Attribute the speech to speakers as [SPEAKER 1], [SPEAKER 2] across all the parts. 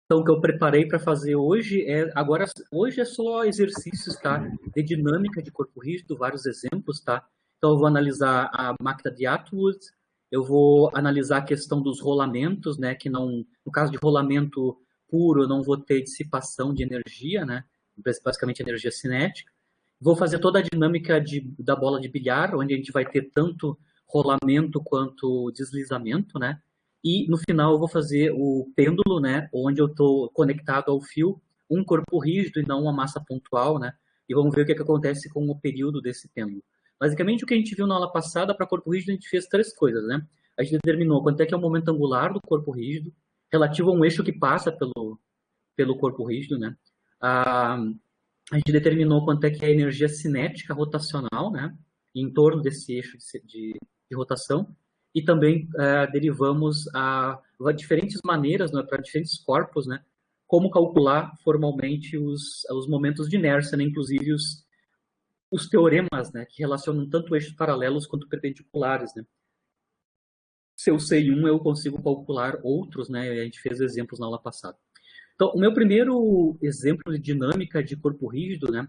[SPEAKER 1] Então, o que eu preparei para fazer hoje hoje é só exercícios, tá? De dinâmica de corpo rígido, vários exemplos, tá? Então, eu vou analisar a máquina de Atwood, eu vou analisar a questão dos rolamentos, né? Que não, no caso de rolamento puro, eu não vou ter dissipação de energia, né? Basicamente energia cinética. Vou fazer toda a dinâmica da bola de bilhar, onde a gente vai ter tanto rolamento quanto deslizamento, né? E no final eu vou fazer o pêndulo, né? Onde eu estou conectado ao fio, um corpo rígido e não uma massa pontual, né? E vamos ver o que acontece com o período desse pêndulo. Basicamente, o que a gente viu na aula passada, para corpo rígido, a gente fez três coisas, né? A gente determinou quanto é que é o momento angular do corpo rígido, relativo a um eixo que passa pelo corpo rígido, né? A gente determinou quanto é que é a energia cinética rotacional, né? Em torno desse eixo de rotação. E também derivamos a diferentes maneiras, né, para diferentes corpos, né? Como calcular formalmente os momentos de inércia, né? Inclusive os teoremas, né? Que relacionam tanto eixos paralelos quanto perpendiculares, né? Se eu sei um, eu consigo calcular outros, né? A gente fez exemplos na aula passada. Então, o meu primeiro exemplo de dinâmica de corpo rígido, né,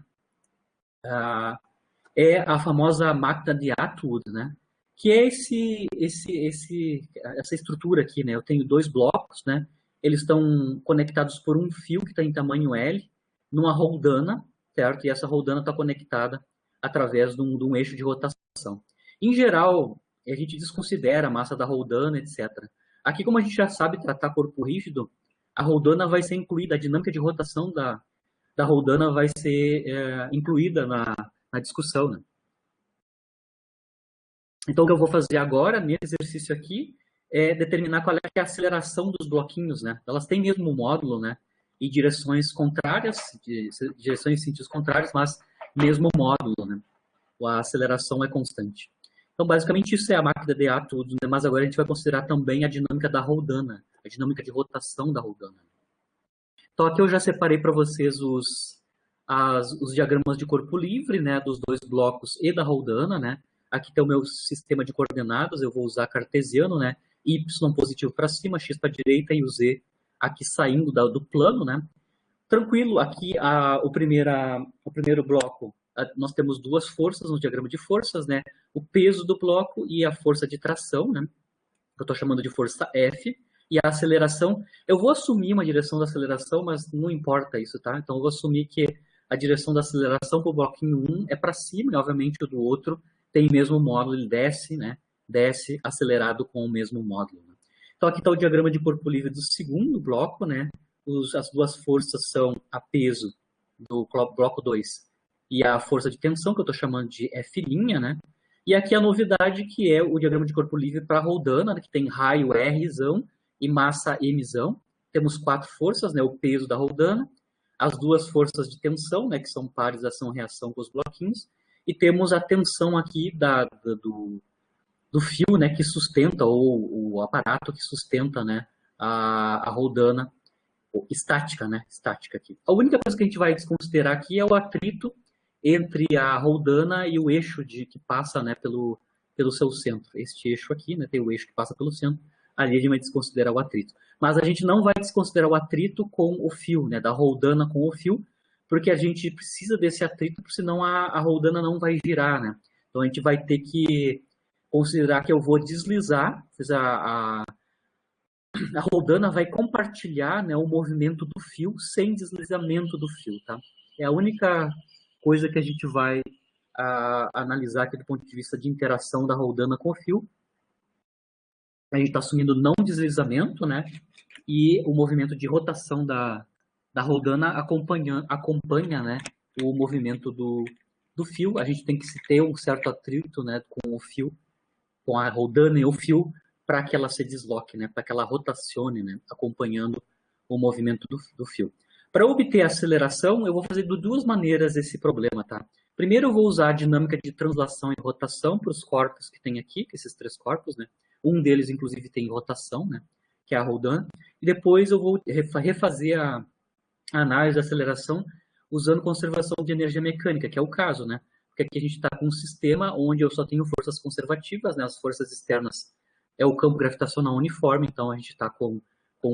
[SPEAKER 1] é a famosa máquina de Atwood, né, que é essa estrutura aqui, né. Eu tenho dois blocos, né, eles estão conectados por um fio que está em tamanho L, numa roldana, certo? E essa roldana está conectada através de um eixo de rotação. Em geral, a gente desconsidera a massa da roldana, etc. Aqui, como a gente já sabe tratar corpo rígido, a roldana vai ser incluída, a dinâmica de rotação da roldana vai ser incluída na discussão, né? Então, o que eu vou fazer agora, nesse exercício aqui, é determinar qual é a aceleração dos bloquinhos, né? Elas têm mesmo módulo, né? E direções contrárias, direções em sentidos contrários, mas mesmo módulo, né? A aceleração é constante. Então, basicamente, isso é a máquina de Atwood, né? Mas agora a gente vai considerar também a dinâmica da roldana, a dinâmica de rotação da roldana. Então, aqui eu já separei para vocês os diagramas de corpo livre, né, dos dois blocos e da roldana, né. Aqui tem o meu sistema de coordenadas, eu vou usar cartesiano, né, y positivo para cima, x para a direita e o z aqui saindo do plano, né. Tranquilo, aqui o primeiro bloco, nós temos duas forças no diagrama de forças, né, o peso do bloco e a força de tração, né, que eu estou chamando de força F, e a aceleração, eu vou assumir uma direção da aceleração, mas não importa isso, tá? Então eu vou assumir que a direção da aceleração para o bloquinho 1 é para cima, e obviamente o do outro tem o mesmo módulo, ele desce, né? Desce acelerado com o mesmo módulo. Né? Então aqui está o diagrama de corpo livre do segundo bloco, né? As duas forças são a peso do bloco 2 e a força de tensão, que eu estou chamando de F', né? E aqui a novidade que é o diagrama de corpo livre para a roldana, né, que tem raio Rzão e massa Mzão. Temos quatro forças, né, o peso da roldana, as duas forças de tensão, né, que são pares ação-reação com os bloquinhos, e temos a tensão aqui do fio, né, que sustenta, ou o aparato que sustenta, né, a roldana estática, né, estática aqui. A única coisa que a gente vai desconsiderar aqui é o atrito entre a roldana e o eixo que passa, né, pelo seu centro. Este eixo aqui, né, tem o eixo que passa pelo centro, ali a gente vai desconsiderar o atrito. Mas a gente não vai desconsiderar o atrito com o fio, né, da roldana com o fio, porque a gente precisa desse atrito, porque senão a roldana não vai girar, né. Então a gente vai ter que considerar que eu vou deslizar, a roldana vai compartilhar, né, o movimento do fio sem deslizamento do fio, tá? É a única coisa que a gente vai analisar aqui do ponto de vista de interação da roldana com o fio. A gente está assumindo não deslizamento, né? E o movimento de rotação da roldana acompanha, né, o movimento do fio. A gente tem que ter um certo atrito, né, com o fio, com a roldana e o fio, para que ela se desloque, né, para que ela rotacione, né, acompanhando o movimento do fio. Para obter a aceleração, eu vou fazer de duas maneiras esse problema, tá? Primeiro, eu vou usar a dinâmica de translação e rotação para os corpos que tem aqui, esses três corpos, né? Um deles, inclusive, tem rotação, né, que é a roldana. E depois eu vou refazer a análise da aceleração usando conservação de energia mecânica, que é o caso, né? Porque aqui a gente está com um sistema onde eu só tenho forças conservativas, né? As forças externas é o campo gravitacional uniforme, então a gente está com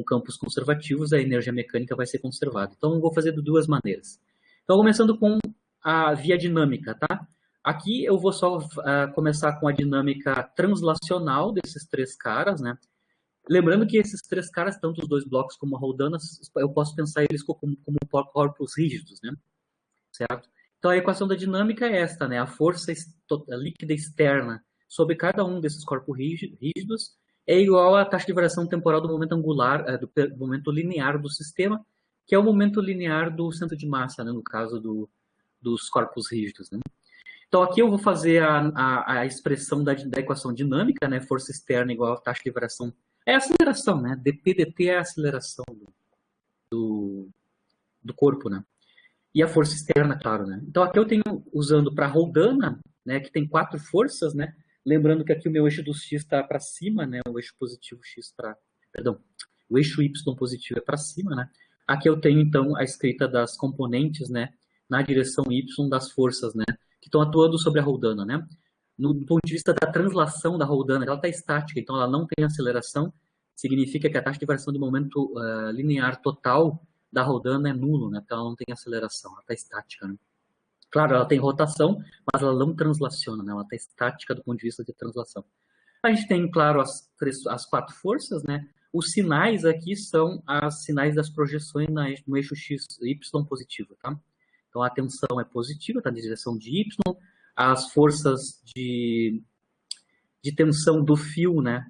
[SPEAKER 1] campos conservativos, a energia mecânica vai ser conservada. Então, eu vou fazer de duas maneiras. Então, começando com a via dinâmica, tá? Aqui eu vou só começar com a dinâmica translacional desses três caras, né? Lembrando que esses três caras, tanto os dois blocos como a roldana, eu posso pensar eles como corpos rígidos, né? Certo? Então, a equação da dinâmica é esta, né? A força líquida externa sobre cada um desses corpos rígidos é igual à taxa de variação temporal do momento angular, do momento linear do sistema, que é o momento linear do centro de massa, né? No caso dos corpos rígidos, né? Então, aqui eu vou fazer a expressão da equação dinâmica, né? Força externa igual a taxa de variação. É a aceleração, né? dp dt é a aceleração do corpo, né? E a força externa, claro, né? Então, aqui eu tenho, usando para a roldana, né? Que tem 4 forças, né? Lembrando que aqui o meu eixo do x está para cima, né? O eixo positivo x para... Perdão, o eixo y positivo é para cima, né? Aqui eu tenho, então, a escrita das componentes, né? Na direção y das forças, né? Que estão atuando sobre a roldana, né? Do ponto de vista da translação da roldana, ela está estática, então ela não tem aceleração, significa que a taxa de variação de momento linear total da roldana é nulo, né? Porque ela não tem aceleração, ela está estática, né? Claro, ela tem rotação, mas ela não translaciona, né? Ela está estática do ponto de vista de translação. A gente tem, claro, as 4 forças, né? Os sinais aqui são os sinais das projeções no eixo x, y positivo, tá? Então, a tensão é positiva, está na direção de y. As forças de tensão do fio, né,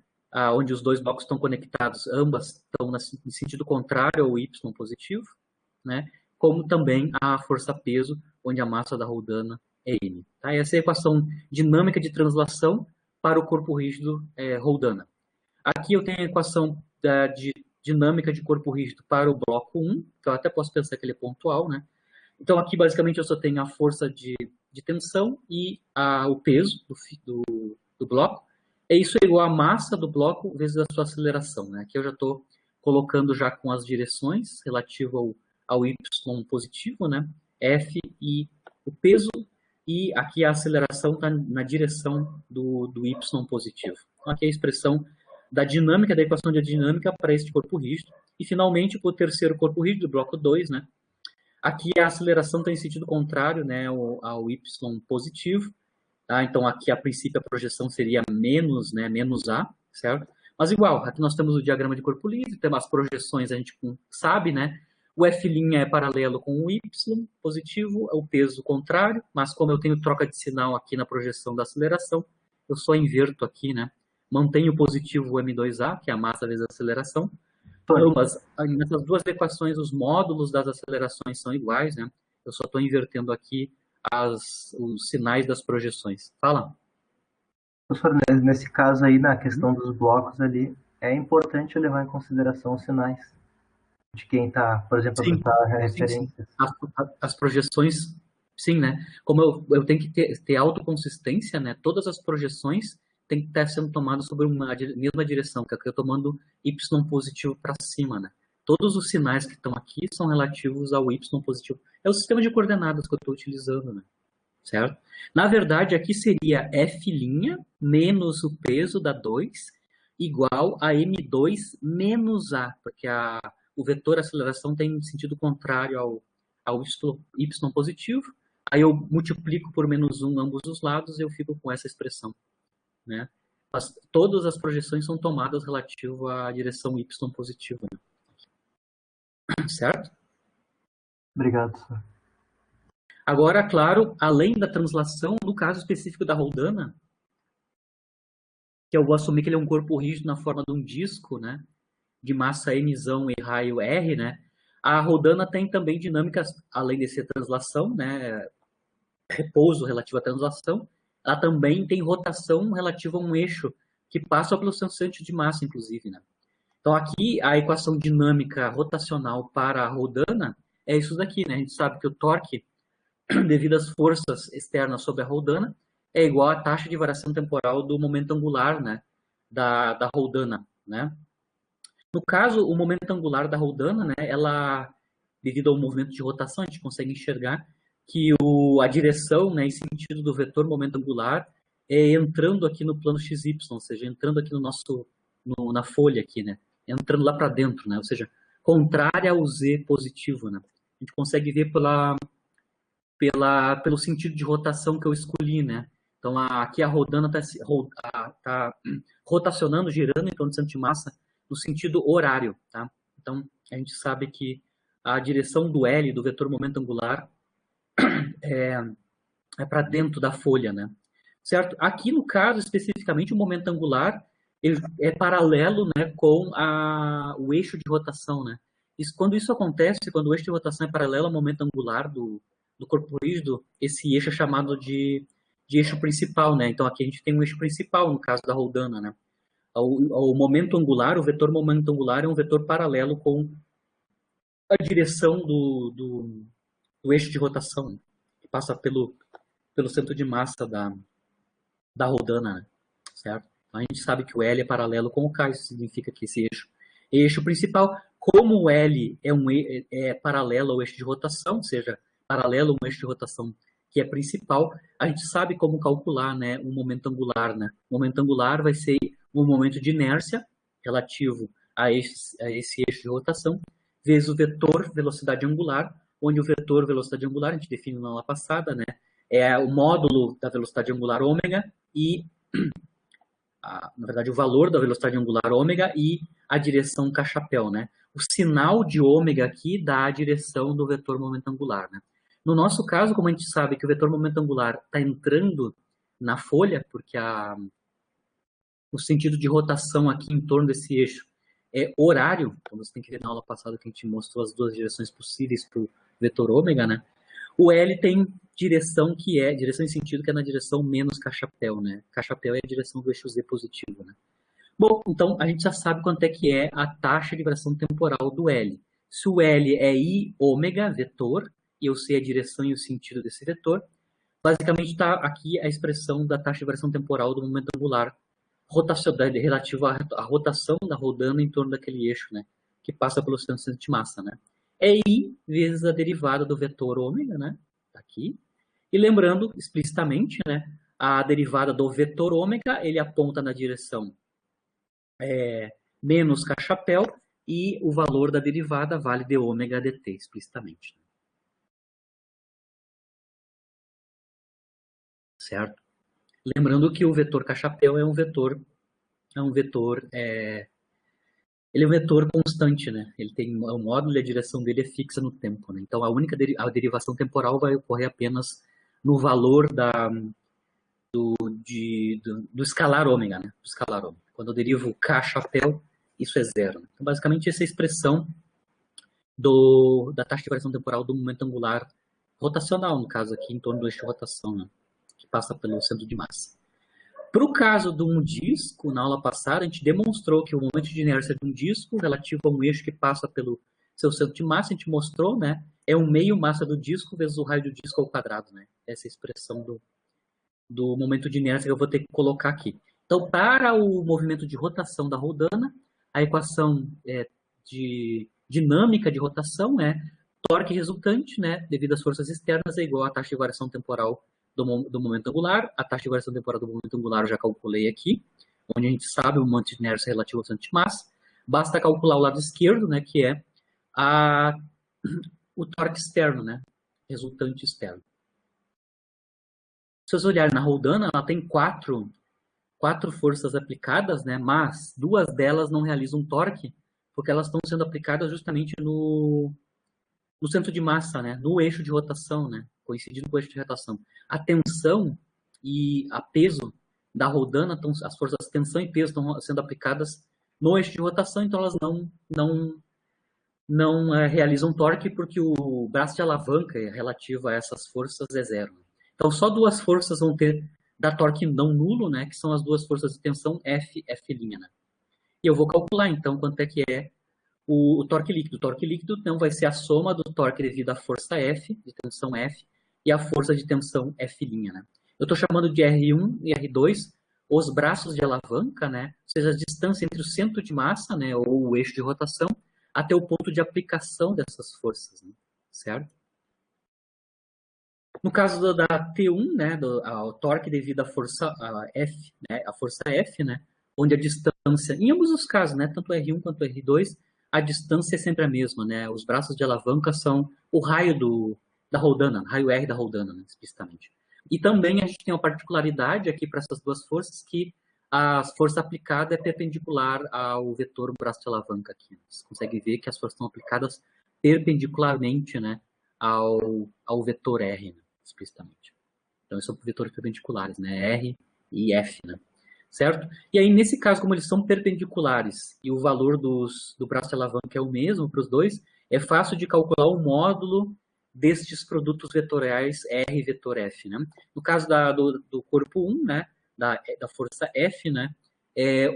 [SPEAKER 1] onde os dois blocos estão conectados, ambas estão no sentido contrário ao y positivo, né, como também a força-peso, onde a massa da roldana é m. Tá? Essa é a equação dinâmica de translação para o corpo rígido roldana. Aqui eu tenho a equação de dinâmica de corpo rígido para o bloco 1, que eu até posso pensar que ele é pontual, né? Então, aqui, basicamente, eu só tenho a força de tensão e o peso do bloco. Isso é igual à massa do bloco vezes a sua aceleração, né? Aqui eu já estou colocando já com as direções relativo ao y positivo, né? F e o peso, e aqui a aceleração está na direção do y positivo. Então, aqui é a expressão da dinâmica, da equação de dinâmica para este corpo rígido. E, finalmente, para o terceiro corpo rígido, bloco 2, né? Aqui a aceleração está em sentido contrário, né, ao y positivo. Tá? Então, aqui, a princípio, a projeção seria menos, né, menos A, certo? Mas igual, aqui nós temos o diagrama de corpo livre, temos as projeções, a gente sabe, né? O F' é paralelo com o Y positivo, é o peso contrário, mas como eu tenho troca de sinal aqui na projeção da aceleração, eu só inverto aqui, né? Mantenho positivo o M2A, que é a massa vezes a aceleração. Ambas, nessas duas equações, os módulos das acelerações são iguais, né? Eu só estou invertendo aqui os sinais das projeções. Fala.
[SPEAKER 2] Professor, nesse caso aí, na questão dos blocos ali, é importante levar em consideração os sinais de quem está, por exemplo, apresentar referências.
[SPEAKER 1] As projeções, sim, né? Como eu tenho que ter autoconsistência, né? Todas as projeções tem que estar sendo tomado sobre uma mesma direção, que é que eu estou tomando y positivo para cima, né? Todos os sinais que estão aqui são relativos ao y positivo. É o sistema de coordenadas que eu estou utilizando, né? Certo? Na verdade, aqui seria F' menos o peso da 2 igual a M2 menos A, porque o vetor aceleração tem sentido contrário ao y positivo. Aí eu multiplico por menos 1 ambos os lados e eu fico com essa expressão. Né? Mas todas as projeções são tomadas relativo à direção y positiva. Né? Certo?
[SPEAKER 2] Obrigado, senhor.
[SPEAKER 1] Agora, claro, além da translação, no caso específico da roldana, que eu vou assumir que ele é um corpo rígido na forma de um disco, né? De massa mzão e raio r, né? A roldana tem também dinâmicas, além de ser translação, né? Repouso relativo à translação, ela também tem rotação relativa a um eixo que passa pelo seu centro de massa, inclusive, né? Então, aqui, a equação dinâmica rotacional para a roldana é isso daqui, né? A gente sabe que o torque, devido às forças externas sobre a roldana, é igual à taxa de variação temporal do momento angular, né? Da roldana, né? No caso, o momento angular da roldana, né? Ela, devido ao movimento de rotação, a gente consegue enxergar que a direção, né, em sentido do vetor momento angular, é entrando aqui no plano XY, ou seja, entrando aqui no nosso na folha aqui, né? Entrando lá para dentro, né? Ou seja, contrária ao Z positivo, né? A gente consegue ver pelo sentido de rotação que eu escolhi, né? Então, aqui a rodana está rotacionando, girando em torno do centro de massa no sentido horário, tá? Então, a gente sabe que a direção do L, do vetor momento angular, é para dentro da folha, né? Certo? Aqui, no caso, especificamente, o momento angular é paralelo, né, com o eixo de rotação, né? Quando isso acontece, quando o eixo de rotação é paralelo ao momento angular do corpo rígido, esse eixo é chamado de eixo principal, né? Então, aqui a gente tem um eixo principal, no caso da roldana, né? O momento angular, o vetor momento angular é um vetor paralelo com a direção do eixo de rotação, né? Que passa pelo centro de massa da roldana, né? Certo? Então, a gente sabe que o L é paralelo com o K, isso significa que esse eixo principal, como o L é paralelo ao eixo de rotação, ou seja, paralelo a um eixo de rotação que é principal, a gente sabe como calcular, né, o momento angular, né? O momento angular vai ser um momento de inércia relativo a esse eixo de rotação, vezes o vetor velocidade angular, onde o vetor velocidade angular, a gente define na aula passada, né, é o módulo da velocidade angular ômega e, na verdade, o valor da velocidade angular ômega e a direção K-chapéu, né? O sinal de ômega aqui dá a direção do vetor momento angular, né? No nosso caso, como a gente sabe que o vetor momento angular está entrando na folha, porque o sentido de rotação aqui em torno desse eixo é horário, então você tem que ver na aula passada que a gente mostrou as duas direções possíveis para o vetor ômega, né? O L tem direção direção em sentido que é na direção menos K-chapéu, né? K-chapéu é a direção do eixo Z positivo, né? Bom, então a gente já sabe quanto é que é a taxa de variação temporal do L. Se o L é I ômega, vetor, e eu sei a direção e o sentido desse vetor, basicamente está aqui a expressão da taxa de variação temporal do momento angular relativo à rotação da rodana em torno daquele eixo, né? Que passa pelo centro de massa, né? É I vezes a derivada do vetor ômega, né? Tá aqui. E lembrando explicitamente, né? A derivada do vetor ômega, ele aponta na direção menos K-chapéu e o valor da derivada vale de ômega dt, explicitamente. Certo? Lembrando que o vetor K-chapéu é um vetor ele é um vetor constante, né? Ele tem o módulo e a direção dele é fixa no tempo, né? Então a derivação temporal vai ocorrer apenas no valor do escalar ômega, né? Do escalar ômega. Quando eu derivo K chapéu, isso é zero. Então, basicamente, essa é a expressão da taxa de variação temporal do momento angular rotacional, no caso aqui, em torno do eixo de rotação, né? Que passa pelo centro de massa. Para o caso de um disco, na aula passada, a gente demonstrou que o momento de inércia de um disco relativo a um eixo que passa pelo seu centro de massa, a gente mostrou, né? É um meio massa do disco vezes o raio do disco ao quadrado, né? Essa é a expressão do momento de inércia que eu vou ter que colocar aqui. Então, para o movimento de rotação da rodana, a equação de dinâmica de rotação é torque resultante, né, devido às forças externas, é igual à taxa de variação temporal do momento angular. A taxa de variação temporal do momento angular eu já calculei aqui, onde a gente sabe o momento de inércia relativo ao centro de massa. Basta calcular o lado esquerdo, né, que é o torque externo, né, resultante externo. Se vocês olharem na rodana, ela tem quatro forças aplicadas, né? Mas duas delas não realizam torque, porque elas estão sendo aplicadas justamente no centro de massa, né? No eixo de rotação, né? Coincidindo com o eixo de rotação. A tensão e a peso da rodana, as forças tensão e peso estão sendo aplicadas no eixo de rotação, então elas não realizam torque porque o braço de alavanca relativo a essas forças é zero. Então, só duas forças vão dar torque não nulo, né? Que são as duas forças de tensão F, F', né? E eu vou calcular, então, quanto é que é o torque líquido. O torque líquido, então, vai ser a soma do torque devido à força F, de tensão F, e a força de tensão F', né? Eu estou chamando de R1 e R2 os braços de alavanca, né? Ou seja, a distância entre o centro de massa, né? Ou o eixo de rotação, até o ponto de aplicação dessas forças, né? Certo? No caso da T1, né, o torque devido à força F, né, a força F, né, onde a distância, em ambos os casos, né, tanto R1 quanto R2, a distância é sempre a mesma, né? Os braços de alavanca são o raio da roldana, raio R da roldana, né, explicitamente. E também a gente tem uma particularidade aqui para essas duas forças, que a força aplicada é perpendicular ao vetor braço de alavanca aqui. Você consegue ver que as forças estão aplicadas perpendicularmente, né, ao vetor R, né, explicitamente. Então, são vetores perpendiculares, né, R e F, né, certo? E aí, nesse caso, como eles são perpendiculares e o valor do braço de alavanca é o mesmo para os dois, é fácil de calcular o módulo destes produtos vetoriais R e vetor F, né? No caso do corpo 1, né, da força F, né,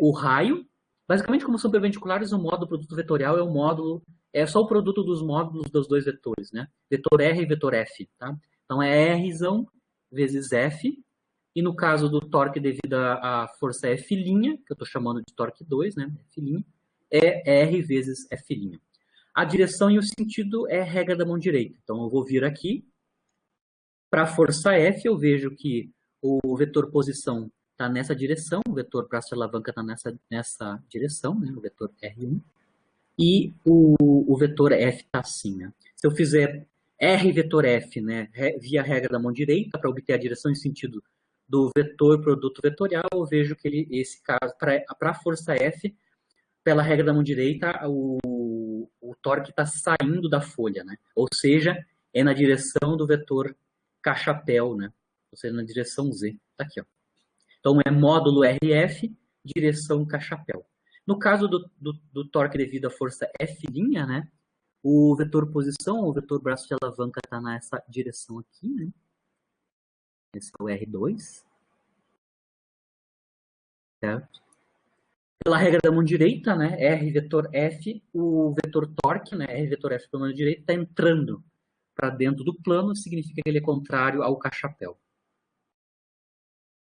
[SPEAKER 1] o raio, basicamente como são perpendiculares, o módulo do produto vetorial é o módulo, é só o produto dos módulos dos dois vetores, né? Vetor R e vetor F, tá? Então é R vezes F, e no caso do torque devido à força F', que eu estou chamando de torque 2, né, F', é R vezes F'. A direção e o sentido é regra da mão direita. Então, eu vou vir aqui. Para a força F, eu vejo que o vetor posição está nessa direção, o vetor braço de alavanca está nessa direção, né, o vetor R1. E o vetor F está assim, né? Se eu fizer R vetor F, né, via regra da mão direita, para obter a direção e sentido do vetor produto vetorial, eu vejo que esse caso, para a força F, pela regra da mão direita, o torque está saindo da folha, né? Ou seja, é na direção do vetor K-chapéu, né? Ou seja, na direção Z. Está aqui, ó. Então, é módulo RF, direção K-chapéu. No caso do torque devido à força F', né? O vetor posição, o vetor braço de alavanca está nessa direção aqui, né? Esse é o R2. Certo? Pela regra da mão direita, né? R vetor F, o vetor torque, né? R vetor F pela mão direita está entrando para dentro do plano, significa que ele é contrário ao K-chapéu.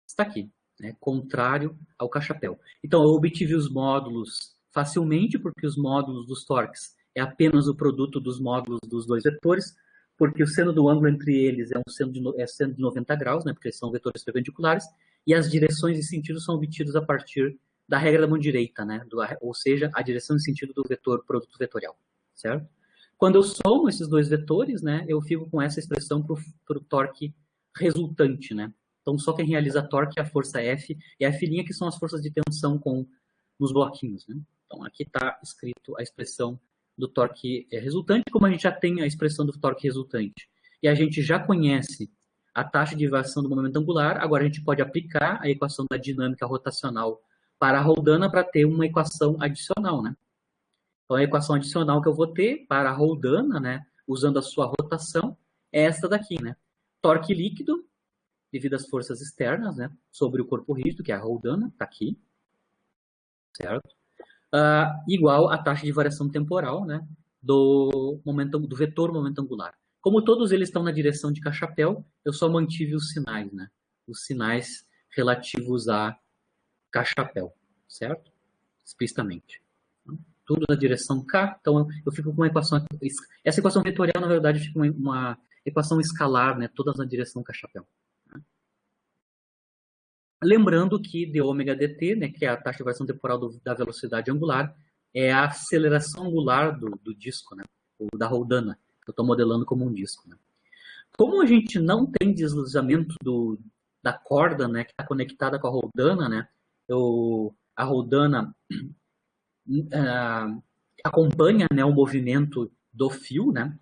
[SPEAKER 1] Está aqui, né? Contrário ao K-chapéu. Então, eu obtive os módulos facilmente, porque os módulos dos torques é apenas o produto dos módulos dos dois vetores, porque o seno do ângulo entre eles é seno de 90 graus, né? Porque são vetores perpendiculares, e as direções e sentidos são obtidos a partir da regra da mão direita, né? Ou seja, a direção e sentido do vetor produto vetorial, certo? Quando eu somo esses dois vetores, né, eu fico com essa expressão para o torque resultante, né? Então, só quem realiza torque é a força F e a F', que são as forças de tensão nos bloquinhos, né? Então, aqui está escrito a expressão do torque resultante, como a gente já tem a expressão do torque resultante. E a gente já conhece a taxa de variação do momento angular, agora a gente pode aplicar a equação da dinâmica rotacional para a roldana para ter uma equação adicional, né? Então, a equação adicional que eu vou ter para a roldana, né, usando a sua rotação, é esta daqui, né? Torque líquido, devido às forças externas, né, sobre o corpo rígido, que é a roldana, está aqui, certo? Igual a taxa de variação temporal, né, do vetor momento angular. Como todos eles estão na direção de K-chapéu, eu só mantive os sinais, né? Os sinais relativos a K-chapéu, certo? Explicitamente. Tudo na direção K, então eu fico com uma equação... Essa equação vetorial, na verdade, fica uma equação escalar, né? Todas na direção K-chapéu. Lembrando que dω dt, né, que é a taxa de variação temporal da velocidade angular, é a aceleração angular do disco, né? Ou da roldana, que eu estou modelando como um disco, né? Como a gente não tem deslizamento da corda, né, que está conectada com a roldana, né? A roldana acompanha, né, o movimento do fio, né?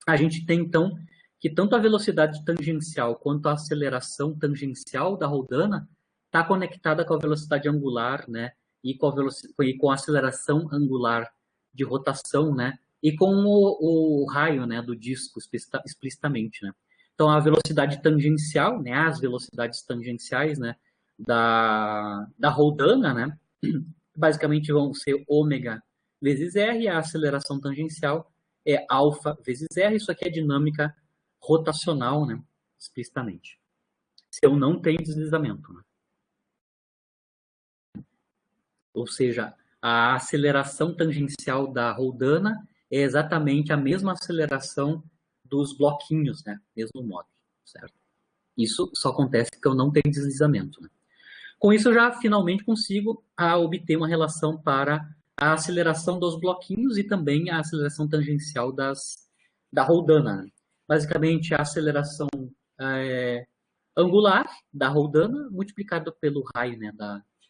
[SPEAKER 1] A gente tem, então, que tanto a velocidade tangencial quanto a aceleração tangencial da roldana está conectada com a velocidade angular, né? E com a aceleração angular de rotação, né? E com o raio, né, do disco, explicitamente, né? Então, a velocidade tangencial, né, as velocidades tangenciais, né, da roldana, né, basicamente vão ser ômega vezes R, e a aceleração tangencial é alfa vezes R. Isso aqui é dinâmica rotacional, né, explicitamente. Se eu não tenho deslizamento, né? Ou seja, a aceleração tangencial da roldana é exatamente a mesma aceleração dos bloquinhos, né? Mesmo módulo, certo? Isso só acontece porque eu não tenho deslizamento, né? Com isso, eu já finalmente consigo obter uma relação para a aceleração dos bloquinhos e também a aceleração tangencial da roldana, né? Basicamente, a aceleração angular da roldana multiplicada pelo raio, né,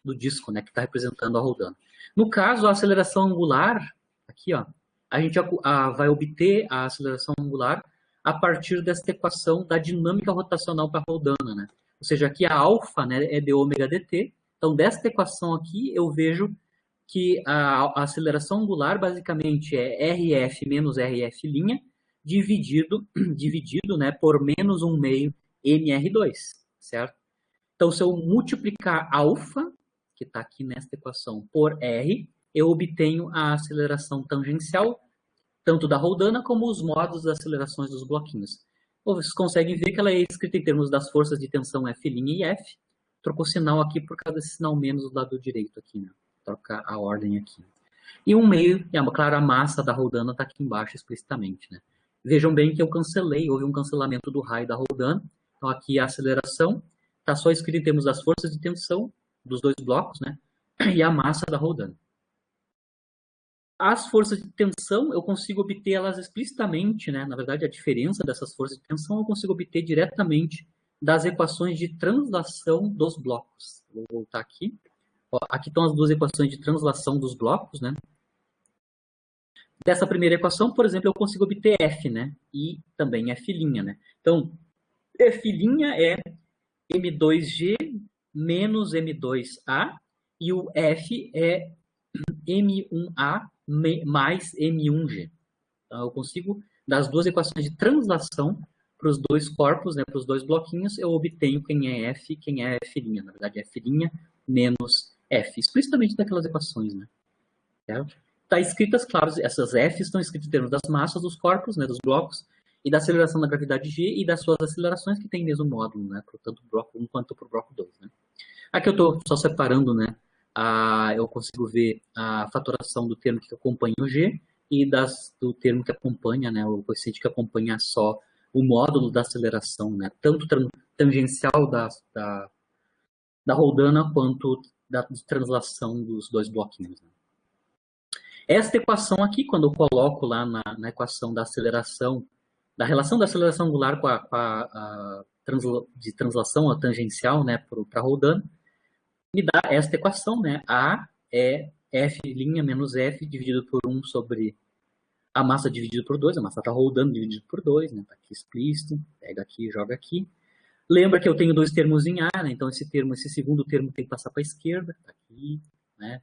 [SPEAKER 1] do disco, né, que está representando a roldana. No caso, a aceleração angular, aqui, ó, a gente vai obter a aceleração angular a partir dessa equação da dinâmica rotacional para a roldana, né? Ou seja, aqui a alfa, né, é de ômega dt. Então, desta equação aqui, eu vejo que a aceleração angular basicamente é RF menos RF' dividido, né, por menos 1 meio mr2, certo? Então, se eu multiplicar alfa, que está aqui nesta equação, por R, eu obtenho a aceleração tangencial, tanto da roldana como os modos das acelerações dos bloquinhos. Vocês conseguem ver que ela é escrita em termos das forças de tensão F' e F. Trocou o sinal aqui por causa desse sinal menos do lado direito aqui, né? Trocar a ordem aqui. E 1 meio, claro, a massa da roldana está aqui embaixo explicitamente, né? Vejam bem que eu cancelei, houve um cancelamento do raio da roldana. Então aqui a aceleração está só escrita em termos das forças de tensão dos dois blocos, né? E a massa da roldana. As forças de tensão, eu consigo obter elas explicitamente, né? Na verdade, a diferença dessas forças de tensão eu consigo obter diretamente das equações de translação dos blocos. Vou voltar aqui. Ó, aqui estão as duas equações de translação dos blocos, né? Dessa primeira equação, por exemplo, eu consigo obter F, né? E também F', né? Então, F' é M2G menos M2A e o F é M1A mais M1G. Então, eu consigo, das duas equações de translação para os dois corpos, né, para os dois bloquinhos, eu obtenho quem é F e quem é F'. Na verdade, F' menos F, explicitamente daquelas equações, né? Certo? Está escritas, claro, essas F's estão escritas em termos das massas dos corpos, né, dos blocos, e da aceleração da gravidade G e das suas acelerações, que tem mesmo módulo, né, para tanto o bloco 1 quanto para o bloco 2. Né? Aqui eu estou só separando, né, eu consigo ver a fatoração do termo que acompanha o G e do termo que acompanha, né, o coeficiente que acompanha só o módulo da aceleração, né, tanto tangencial da roldana quanto da translação dos dois bloquinhos. Né? Esta equação aqui, quando eu coloco lá na equação da aceleração, da relação da aceleração angular com a de translação a tangencial, né, para a roldana, me dá esta equação, né, A é F' menos F dividido por 1 sobre a massa dividido por 2, a massa está rodando dividido por 2, né, está aqui explícito, pega aqui e joga aqui. Lembra que eu tenho dois termos em A, né, então esse segundo termo tem que passar para a esquerda, está aqui, né.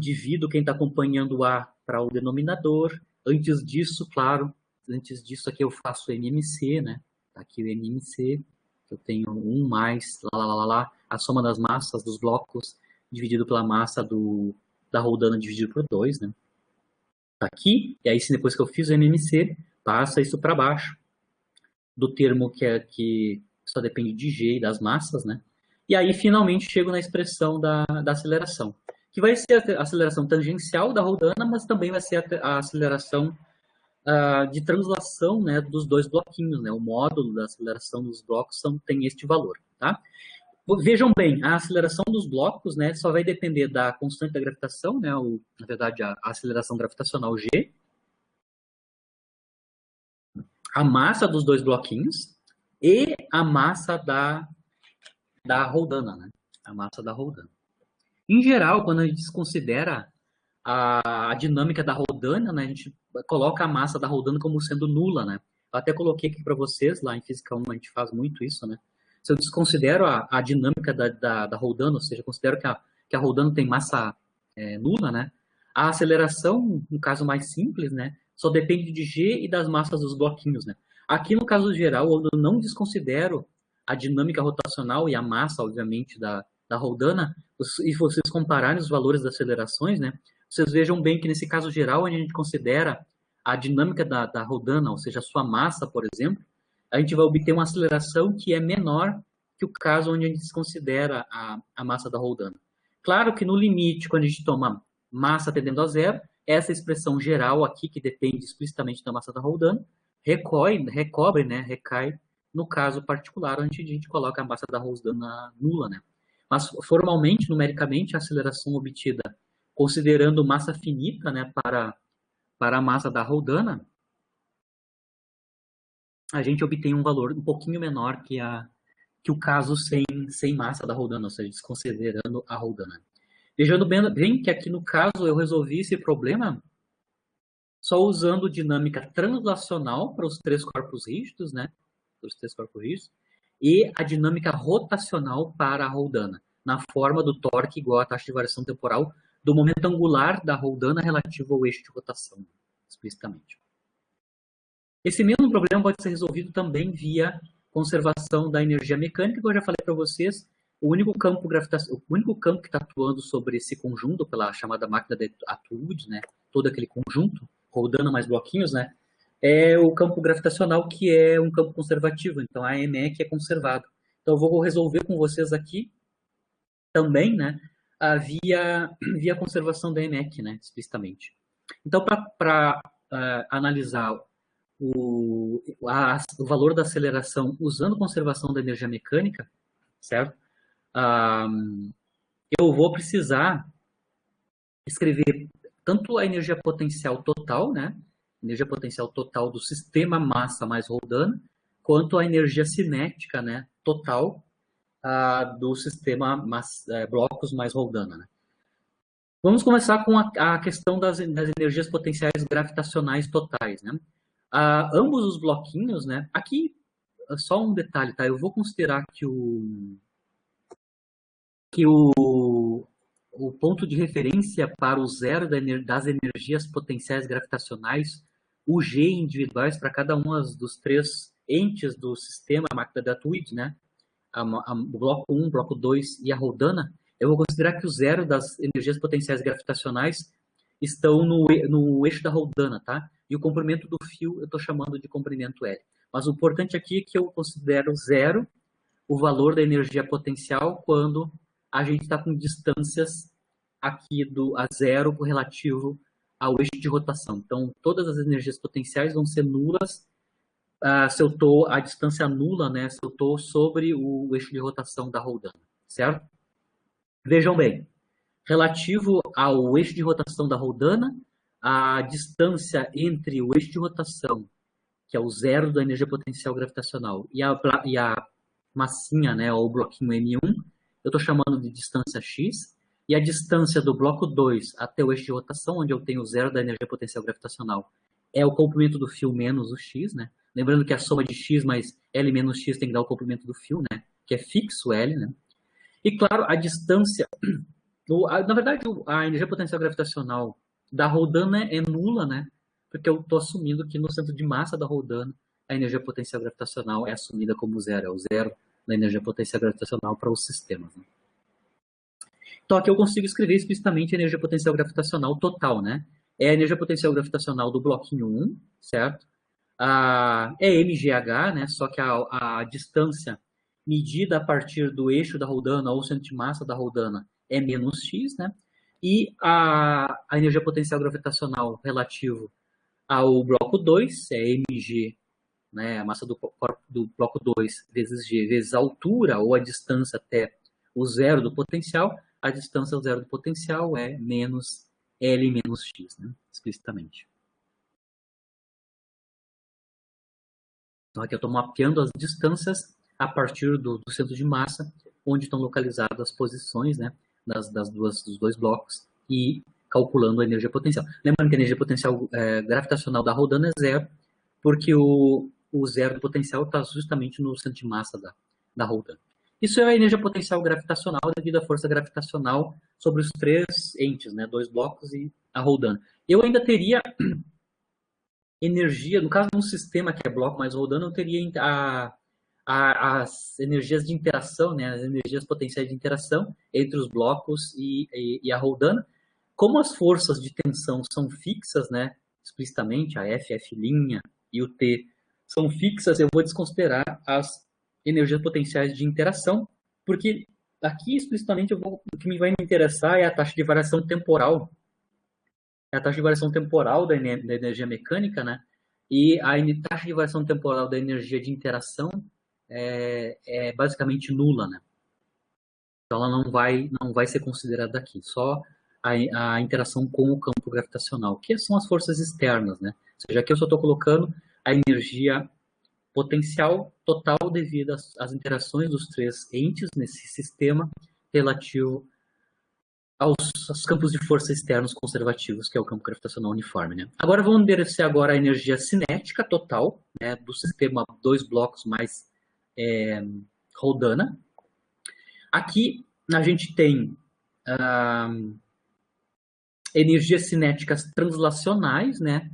[SPEAKER 1] Divido quem está acompanhando A para o denominador. Antes disso, claro, antes disso aqui eu faço MMC, né? Tá aqui o MMC, eu tenho 1 mais, a soma das massas dos blocos dividido pela massa da roldana dividido por 2, né? Tá aqui, e aí depois que eu fiz o MMC, passa isso para baixo do termo que só depende de G e das massas, né? E aí finalmente chego na expressão da aceleração, que vai ser a aceleração tangencial da roldana, mas também vai ser a aceleração de translação, né, dos dois bloquinhos, né? O módulo da aceleração dos blocos tem este valor, tá? Vejam bem, a aceleração dos blocos, né, só vai depender da constante da gravitação, né, na verdade a aceleração gravitacional G, a massa dos dois bloquinhos e a massa da roldana, né? A massa da roldana. Em geral, quando a gente desconsidera a dinâmica da roldana, né, a gente coloca a massa da roldana como sendo nula, né? Eu até coloquei aqui para vocês, lá em Física 1 a gente faz muito isso, né? Se eu desconsidero a dinâmica da roldana, ou seja, considero que a roldana tem massa nula, né? A aceleração, no caso mais simples, né, só depende de G e das massas dos bloquinhos, né? Aqui, no caso geral, eu não desconsidero a dinâmica rotacional e a massa, obviamente, da roldana, e vocês compararem os valores das acelerações, né, vocês vejam bem que nesse caso geral, onde a gente considera a dinâmica da roldana, ou seja, a sua massa, por exemplo, a gente vai obter uma aceleração que é menor que o caso onde a gente desconsidera a massa da roldana. Claro que no limite, quando a gente toma massa tendendo a zero, essa expressão geral aqui, que depende explicitamente da massa da roldana, recai no caso particular, onde a gente coloca a massa da roldana nula, né? Mas formalmente, numericamente, a aceleração obtida considerando massa finita, né, para a massa da Roldana, a gente obtém um valor um pouquinho menor que o caso sem massa da Roldana, ou seja, desconsiderando a Roldana. Vejando bem que aqui no caso eu resolvi esse problema só usando dinâmica translacional para os três corpos rígidos, né? Para os três corpos rígidos, e a dinâmica rotacional para a Roldana, na forma do torque igual à taxa de variação temporal do momento angular da Roldana relativo ao eixo de rotação, explicitamente. Esse mesmo problema pode ser resolvido também via conservação da energia mecânica, que eu já falei para vocês. O único campo que está atuando sobre esse conjunto, pela chamada máquina de Atwood, né, todo aquele conjunto, Roldana mais bloquinhos, né, é o campo gravitacional, que é um campo conservativo. Então, a EMEC é conservado. Então, eu vou resolver com vocês aqui também, né, via conservação da EMEC, né, explicitamente. Então, para analisar o valor da aceleração usando conservação da energia mecânica, certo? Eu vou precisar escrever tanto a energia potencial total, né? Energia potencial total do sistema massa mais Roldana, quanto a energia cinética, né? Total do sistema blocos mais Roldana, né? Vamos começar com a questão das energias potenciais gravitacionais totais, né? Ambos os bloquinhos, né? Aqui, só um detalhe, tá? Eu vou considerar que o ponto de referência para o zero das energias potenciais gravitacionais, o G individuais para cada um dos três entes do sistema, a máquina de Atwood, né? O bloco 1, bloco 2 e a Roldana, eu vou considerar que o zero das energias potenciais gravitacionais estão no eixo da Roldana, tá? E o comprimento do fio eu estou chamando de comprimento L. Mas o importante aqui é que eu considero zero o valor da energia potencial quando a gente está com distâncias aqui a zero relativo ao eixo de rotação. Então, todas as energias potenciais vão ser nulas se eu estou a distância nula, né? Se eu estou sobre o eixo de rotação da Roldana, certo? Vejam bem, relativo ao eixo de rotação da Roldana, a distância entre o eixo de rotação, que é o zero da energia potencial gravitacional, e a massinha, né, ou o bloquinho M1, eu estou chamando de distância x, e a distância do bloco 2 até o eixo de rotação, onde eu tenho o zero da energia potencial gravitacional, é o comprimento do fio menos o x, né? Lembrando que a soma de x mais L menos x tem que dar o comprimento do fio, né? Que é fixo L, né? E claro, a distância... Na verdade, a energia potencial gravitacional da Roldana é nula, né? Porque eu estou assumindo que no centro de massa da Roldana, a energia potencial gravitacional é assumida como zero. É o zero da energia potencial gravitacional para os sistemas, né? Então, aqui eu consigo escrever explicitamente a energia potencial gravitacional total, né? É a energia potencial gravitacional do bloquinho 1, certo? É mgh, né? Só que a distância medida a partir do eixo da Roldana ou centro de massa da Roldana é menos x, né? E a energia potencial gravitacional relativo ao bloco 2 é mg, né? A massa do bloco 2 vezes g, vezes a altura ou a distância até o zero do potencial. A distância ao zero do potencial é menos L menos x, né? Explicitamente. Então, aqui eu estou mapeando as distâncias a partir do centro de massa, onde estão localizadas as posições, né, dos dois blocos, e calculando a energia potencial. Lembrando que a energia potencial gravitacional da Roldana é zero, porque o zero do potencial está justamente no centro de massa da Roldana. Isso é a energia potencial gravitacional devido à força gravitacional sobre os três entes, né, dois blocos e a Roldana. Eu ainda teria energia, no caso de um sistema que é bloco mais Roldana, eu teria as energias de interação, né, as energias potenciais de interação entre os blocos e a Roldana. Como as forças de tensão são fixas, né, explicitamente, a F, F' e o T são fixas, eu vou desconsiderar as energias potenciais de interação, porque aqui explicitamente o que me vai me interessar é a taxa de variação temporal. É a taxa de variação temporal da energia mecânica, né? E a taxa de variação temporal da energia de interação é basicamente nula, né? Então, ela não vai ser considerada aqui, só a interação com o campo gravitacional, que são as forças externas, né? Ou seja, aqui eu só estou colocando a energia potencial total devido às interações dos três entes nesse sistema relativo aos campos de força externos conservativos, que é o campo gravitacional uniforme, né? Agora vamos endereçar agora a energia cinética total, né, do sistema dois blocos mais Rodana. Aqui a gente tem energias cinéticas translacionais, né?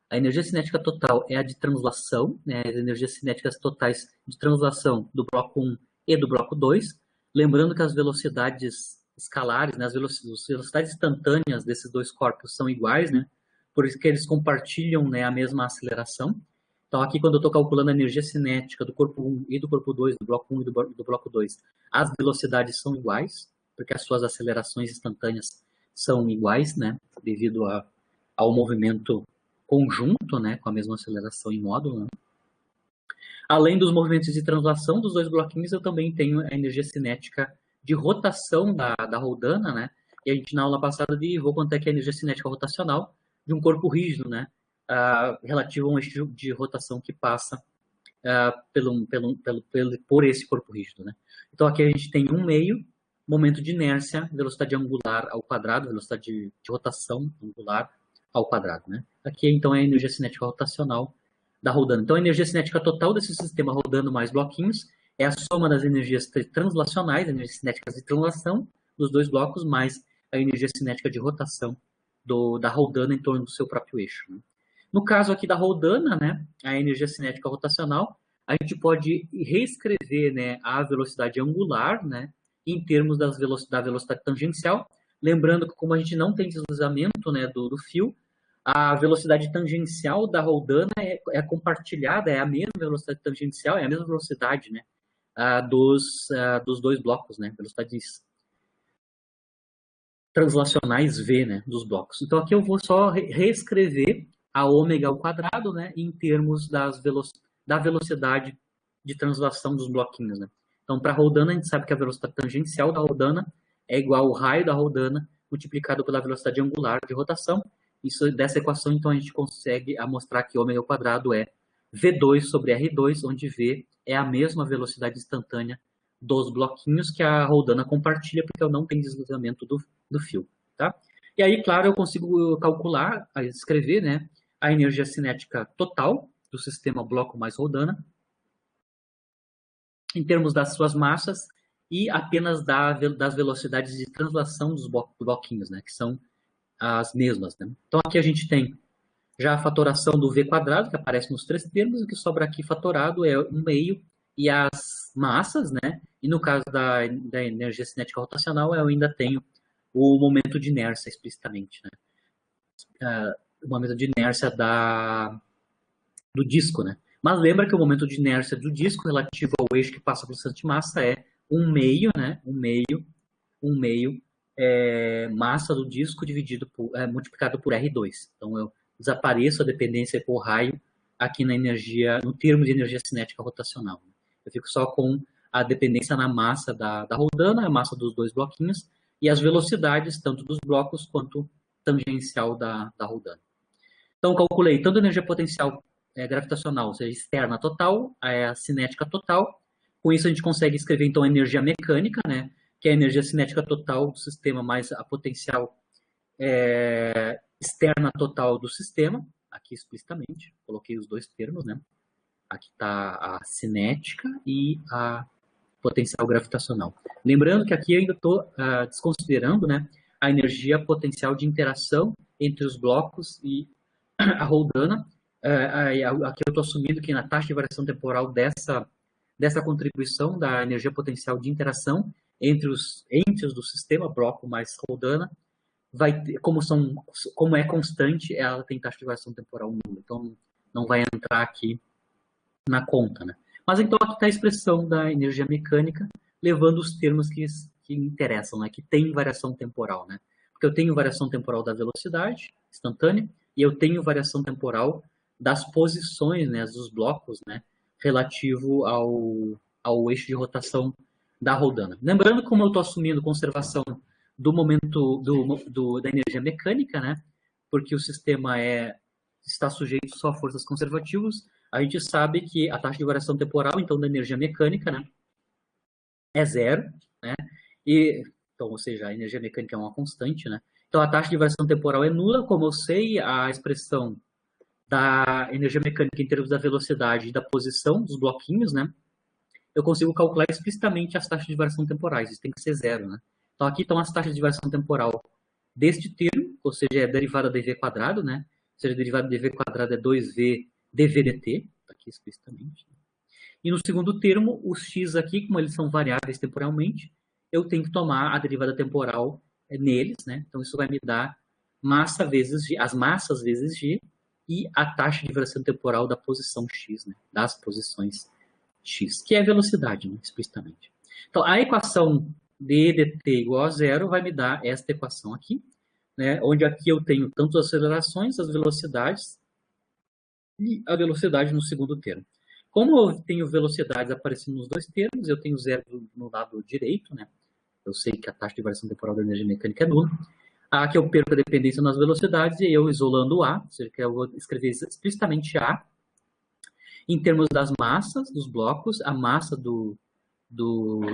[SPEAKER 1] A energia cinética total é a de translação, né? As energias cinéticas totais de translação do bloco 1 e do bloco 2. Lembrando que as velocidades escalares, né? As velocidades instantâneas desses dois corpos são iguais, né? Por isso que eles compartilham, né, a mesma aceleração. Então, aqui, quando eu estou calculando a energia cinética do corpo 1 e do corpo 2, do bloco 1 e do bloco 2, as velocidades são iguais, porque as suas acelerações instantâneas são iguais, né? Devido ao movimento conjunto, né, com a mesma aceleração em módulo. Né? Além dos movimentos de translação dos dois bloquinhos, eu também tenho a energia cinética de rotação da Rodana, né? E a gente na aula passada vou quanto é que é a energia cinética rotacional de um corpo rígido, né? Relativo a um eixo de rotação que passa por esse corpo rígido, né? Então aqui a gente tem um meio, momento de inércia, velocidade angular ao quadrado, velocidade de rotação angular ao quadrado, né? Aqui, então, é a energia cinética rotacional da Rodana. Então, a energia cinética total desse sistema rodando mais bloquinhos é a soma das energias translacionais, energias cinéticas de translação dos dois blocos, mais a energia cinética de rotação da Rodana em torno do seu próprio eixo. Né? No caso aqui da Rodana, né, a energia cinética rotacional, a gente pode reescrever, né, a velocidade angular, né, em termos da velocidade tangencial, lembrando que como a gente não tem deslizamento, né, do fio, a velocidade tangencial da Rodana é compartilhada, é a mesma velocidade tangencial, é a mesma velocidade, né, dos dois blocos, né, velocidades translacionais V, né, dos blocos. Então aqui eu vou só reescrever a ômega ao quadrado, né, em termos da velocidade de translação dos bloquinhos, né. Então para a Rodana a gente sabe que a velocidade tangencial da Rodana é igual ao raio da Rodana multiplicado pela velocidade angular de rotação. Dessa equação, então, a gente consegue mostrar que ômega ao quadrado é V2 sobre R2, onde V é a mesma velocidade instantânea dos bloquinhos que a Rodana compartilha, porque eu não tenho deslizamento do fio. Tá? E aí, claro, eu consigo calcular, escrever, né, a energia cinética total do sistema bloco mais Rodana, em termos das suas massas, e apenas das velocidades de translação dos bloquinhos, né, que são as mesmas. Né? Então, aqui a gente tem já a fatoração do V quadrado, que aparece nos três termos, o que sobra aqui fatorado é 1/2 e as massas, né? E no caso da energia cinética rotacional, eu ainda tenho o momento de inércia explicitamente, né? O momento de inércia do disco, né? Mas lembra que o momento de inércia do disco relativo ao eixo que passa pelo centro de massa é 1/2, né? 1/2 massa do disco multiplicado por R2. Então, eu desapareço a dependência por raio aqui no termo de energia cinética rotacional. Eu fico só com a dependência na massa da Rodana, a massa dos dois bloquinhos, e as velocidades, tanto dos blocos quanto tangencial da Rodana. Então, calculei tanto a energia potencial gravitacional, ou seja, externa total, a cinética total. Com isso, a gente consegue escrever, então, a energia mecânica, né? Que é a energia cinética total do sistema mais a potencial externa total do sistema, aqui explicitamente, coloquei os dois termos, né? Aqui está a cinética e a potencial gravitacional. Lembrando que aqui eu ainda estou desconsiderando, né, a energia potencial de interação entre os blocos e a Rodana. Aqui eu estou assumindo que na taxa de variação temporal dessa contribuição da energia potencial de interação entre os entes do sistema, bloco mais Rodana, como é constante, ela tem taxa de variação temporal nula. Então, não vai entrar aqui na conta. Né? Mas então aqui está a expressão da energia mecânica, levando os termos que interessam, né? Que tem variação temporal. Né? Porque eu tenho variação temporal da velocidade instantânea e eu tenho variação temporal das posições, né, dos blocos, né, relativo ao eixo de rotação da Rodana. Lembrando como eu estou assumindo conservação do momento da energia mecânica, né? Porque o sistema está sujeito só a forças conservativas, a gente sabe que a taxa de variação temporal, então, da energia mecânica, né, é zero, né? Então, ou seja, a energia mecânica é uma constante, né? Então, a taxa de variação temporal é nula, como eu sei a expressão da energia mecânica em termos da velocidade e da posição dos bloquinhos, né? Eu consigo calcular explicitamente as taxas de variação temporais, isso tem que ser zero, né? Então, aqui estão as taxas de variação temporal deste termo, ou seja, é a derivada dv quadrado, né? Ou seja, a derivada de dv quadrado é 2v dv dt, está aqui explicitamente. E no segundo termo, os x aqui, como eles são variáveis temporalmente, eu tenho que tomar a derivada temporal neles, né? Então, isso vai me dar massa vezes g, as massas vezes g, e a taxa de variação temporal da posição x, né? Das posições x, que é a velocidade, né? Explicitamente. Então, a equação d dt igual a zero vai me dar esta equação aqui, né? Onde aqui eu tenho tanto as acelerações, as velocidades, e a velocidade no segundo termo. Como eu tenho velocidades aparecendo nos dois termos, eu tenho zero no lado direito, né? Eu sei que a taxa de variação temporal da energia mecânica é nula. Aqui eu perco a dependência nas velocidades e eu isolando A, ou seja, que eu vou escrever explicitamente A, em termos das massas dos blocos, a massa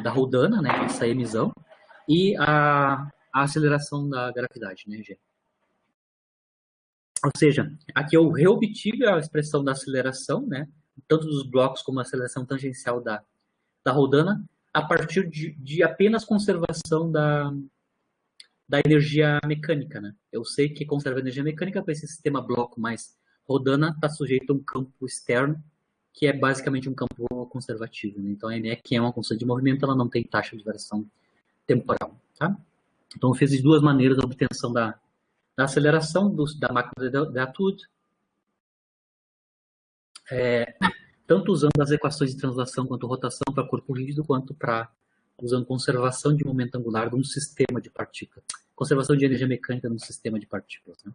[SPEAKER 1] da rodana, né, essa emissão, e a aceleração da gravidade, né, G. Ou seja, aqui eu reobtive a expressão da aceleração, né, tanto dos blocos como a aceleração tangencial da rodana, a partir de apenas conservação da energia mecânica, né? Eu sei que conserva energia mecânica para esse sistema bloco, mas rodana está sujeito a um campo externo, que é basicamente um campo conservativo, né? Então, a ME, que é uma constante de movimento, ela não tem taxa de variação temporal, tá? Então, eu fiz de duas maneiras a obtenção da aceleração da máquina de Atud, tanto usando as equações de translação quanto rotação para corpo rígido, quanto usando conservação de momento angular de um sistema de partículas. Conservação de energia mecânica num sistema de partículas, né?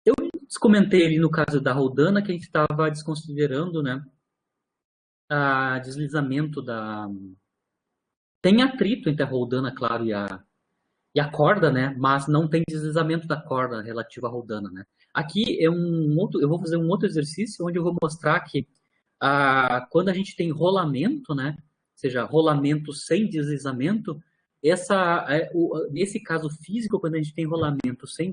[SPEAKER 1] Eu comentei ali no caso da rodana que a gente estava desconsiderando, né, a deslizamento Tem atrito entre a rodana, claro, e a corda, né, mas não tem deslizamento da corda relativa à rodana, né. Aqui é eu vou fazer um outro exercício onde eu vou mostrar que quando a gente tem rolamento, né, ou seja, rolamento sem deslizamento, nesse caso físico, quando a gente tem rolamento sem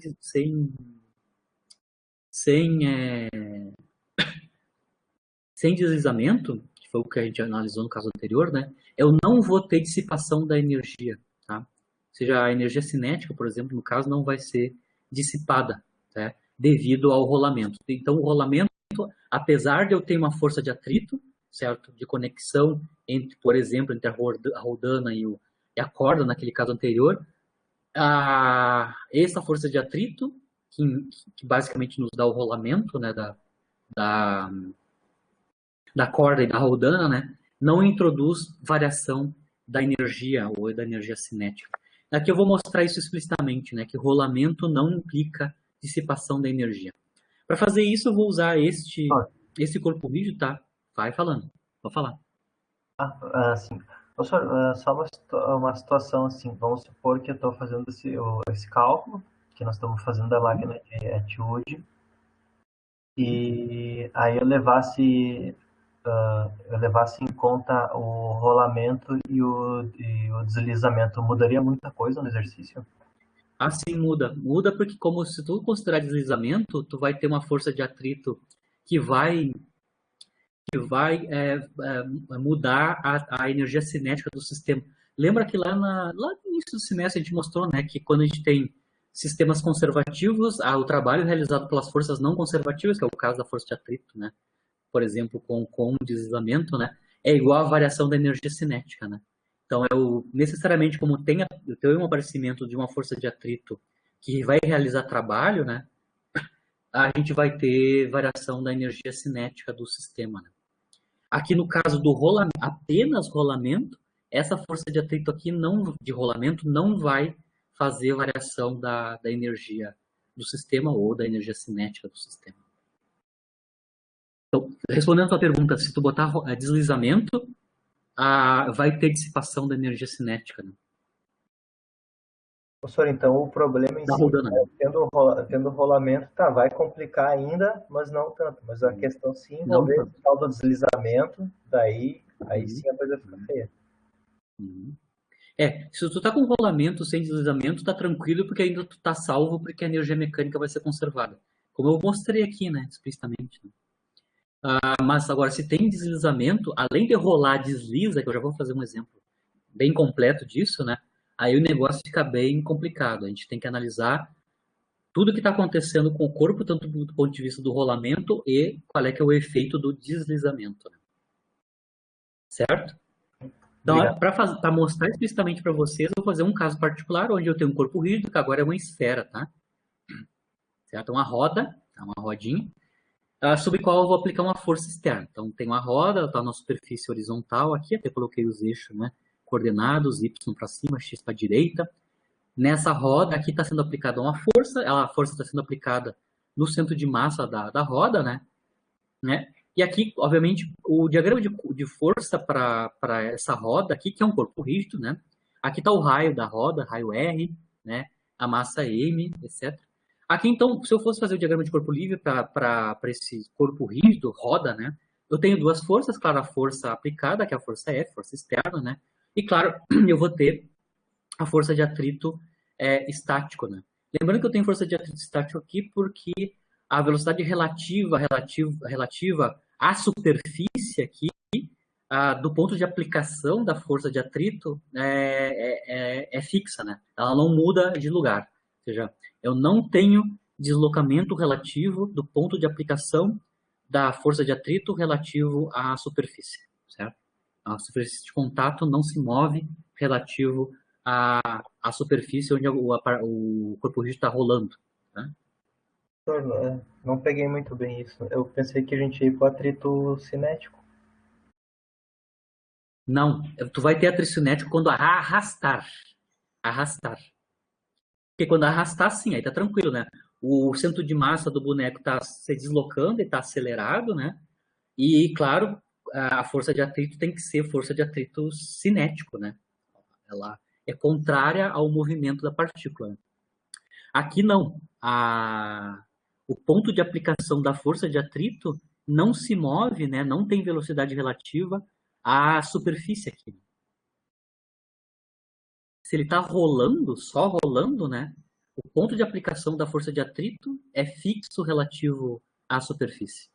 [SPEAKER 1] deslizamento, que foi o que a gente analisou no caso anterior, né, eu não vou ter dissipação da energia, tá? Ou seja, a energia cinética, por exemplo, no caso, não vai ser dissipada, tá? Devido ao rolamento. Então, o rolamento, apesar de eu ter uma força de atrito, certo, de conexão entre, por exemplo, entre a rodana e a corda, naquele caso anterior, essa força de atrito, que basicamente nos dá o rolamento, né, da corda e da rodana, né, não introduz variação da energia ou da energia cinética. Aqui eu vou mostrar isso explicitamente, né, que rolamento não implica dissipação da energia. Para fazer isso, eu vou usar esse corpo rígido, tá? Vai falando, vou falar.
[SPEAKER 2] Sim. Professor, só uma situação assim, vamos supor que eu estou fazendo esse cálculo, que nós estamos fazendo da máquina de Etude, e aí eu levasse em conta o rolamento e o deslizamento, mudaria muita coisa no exercício?
[SPEAKER 1] Assim muda. Muda porque, como se tu considerar deslizamento, tu vai ter uma força de atrito que vai mudar a energia cinética do sistema. Lembra que lá no início do semestre a gente mostrou, né, que quando a gente tem sistemas conservativos, o trabalho realizado pelas forças não conservativas, que é o caso da força de atrito, né, por exemplo, com deslizamento, né, é igual à variação da energia cinética, né. Então, necessariamente, como tem um aparecimento de uma força de atrito que vai realizar trabalho, né, a gente vai ter variação da energia cinética do sistema, né. Aqui no caso do rolamento, apenas rolamento, essa força de atrito aqui de rolamento não vai fazer variação da energia do sistema ou da energia cinética do sistema. Então, respondendo a tua pergunta, se tu botar deslizamento, vai ter dissipação da energia cinética, né?
[SPEAKER 2] Professor, então o problema em
[SPEAKER 1] Tá
[SPEAKER 2] si,
[SPEAKER 1] rodando, né?
[SPEAKER 2] tendo rolamento, tá, vai complicar ainda, mas não tanto. Mas a questão se
[SPEAKER 1] Não
[SPEAKER 2] envolver
[SPEAKER 1] tanto.
[SPEAKER 2] esse tal do deslizamento, daí
[SPEAKER 1] Uhum.
[SPEAKER 2] sim a coisa fica feia.
[SPEAKER 1] Uhum. Se tu tá com rolamento sem deslizamento, tá tranquilo, porque ainda tu tá salvo, porque a energia mecânica vai ser conservada. Como eu mostrei aqui, né, explicitamente. Né? Mas agora, se tem deslizamento, além de rolar desliza, que eu já vou fazer um exemplo bem completo disso, né? Aí o negócio fica bem complicado. A gente tem que analisar tudo que está acontecendo com o corpo, tanto do ponto de vista do rolamento e qual é que é o efeito do deslizamento, né? Certo? Então,
[SPEAKER 2] Obrigado.
[SPEAKER 1] para mostrar explicitamente para vocês, eu vou fazer um caso particular onde eu tenho um corpo rígido, que agora é uma esfera, tá? Certo? Uma roda, uma rodinha, sobre qual eu vou aplicar uma força externa. Então, tem uma roda, ela está na superfície horizontal aqui, até coloquei os eixos, né? Coordenados, Y para cima, X para a direita. Nessa roda aqui está sendo aplicada uma força, a força está sendo aplicada no centro de massa da roda, né? E aqui, obviamente, o diagrama de força para essa roda aqui, que é um corpo rígido, né? Aqui está o raio da roda, raio R, né? A massa M, etc. Aqui, então, se eu fosse fazer o diagrama de corpo livre para esse corpo rígido, roda, né? Eu tenho duas forças, claro, a força aplicada, que é a força F, força externa, né? E, claro, eu vou ter a força de atrito estático, né? Lembrando que eu tenho força de atrito estático aqui porque a velocidade relativa à superfície aqui, do ponto de aplicação da força de atrito, é fixa, né? Ela não muda de lugar. Ou seja, eu não tenho deslocamento relativo do ponto de aplicação da força de atrito relativo à superfície, certo? A superfície de contato não se move relativo à superfície onde o corpo rígido está rolando. Né?
[SPEAKER 2] Não peguei muito bem isso. Eu pensei que a gente ia para o atrito cinético.
[SPEAKER 1] Não, tu vai ter atrito cinético quando arrastar. Arrastar. Porque quando arrastar, sim, aí tá tranquilo, né? O centro de massa do boneco tá se deslocando e tá acelerado, né? E, claro, a força de atrito tem que ser força de atrito cinético, né? Ela é contrária ao movimento da partícula. Né? Aqui não. O ponto de aplicação da força de atrito não se move, né? Não tem velocidade relativa à superfície aqui. Se ele está rolando, só rolando, né? O ponto de aplicação da força de atrito é fixo relativo à superfície.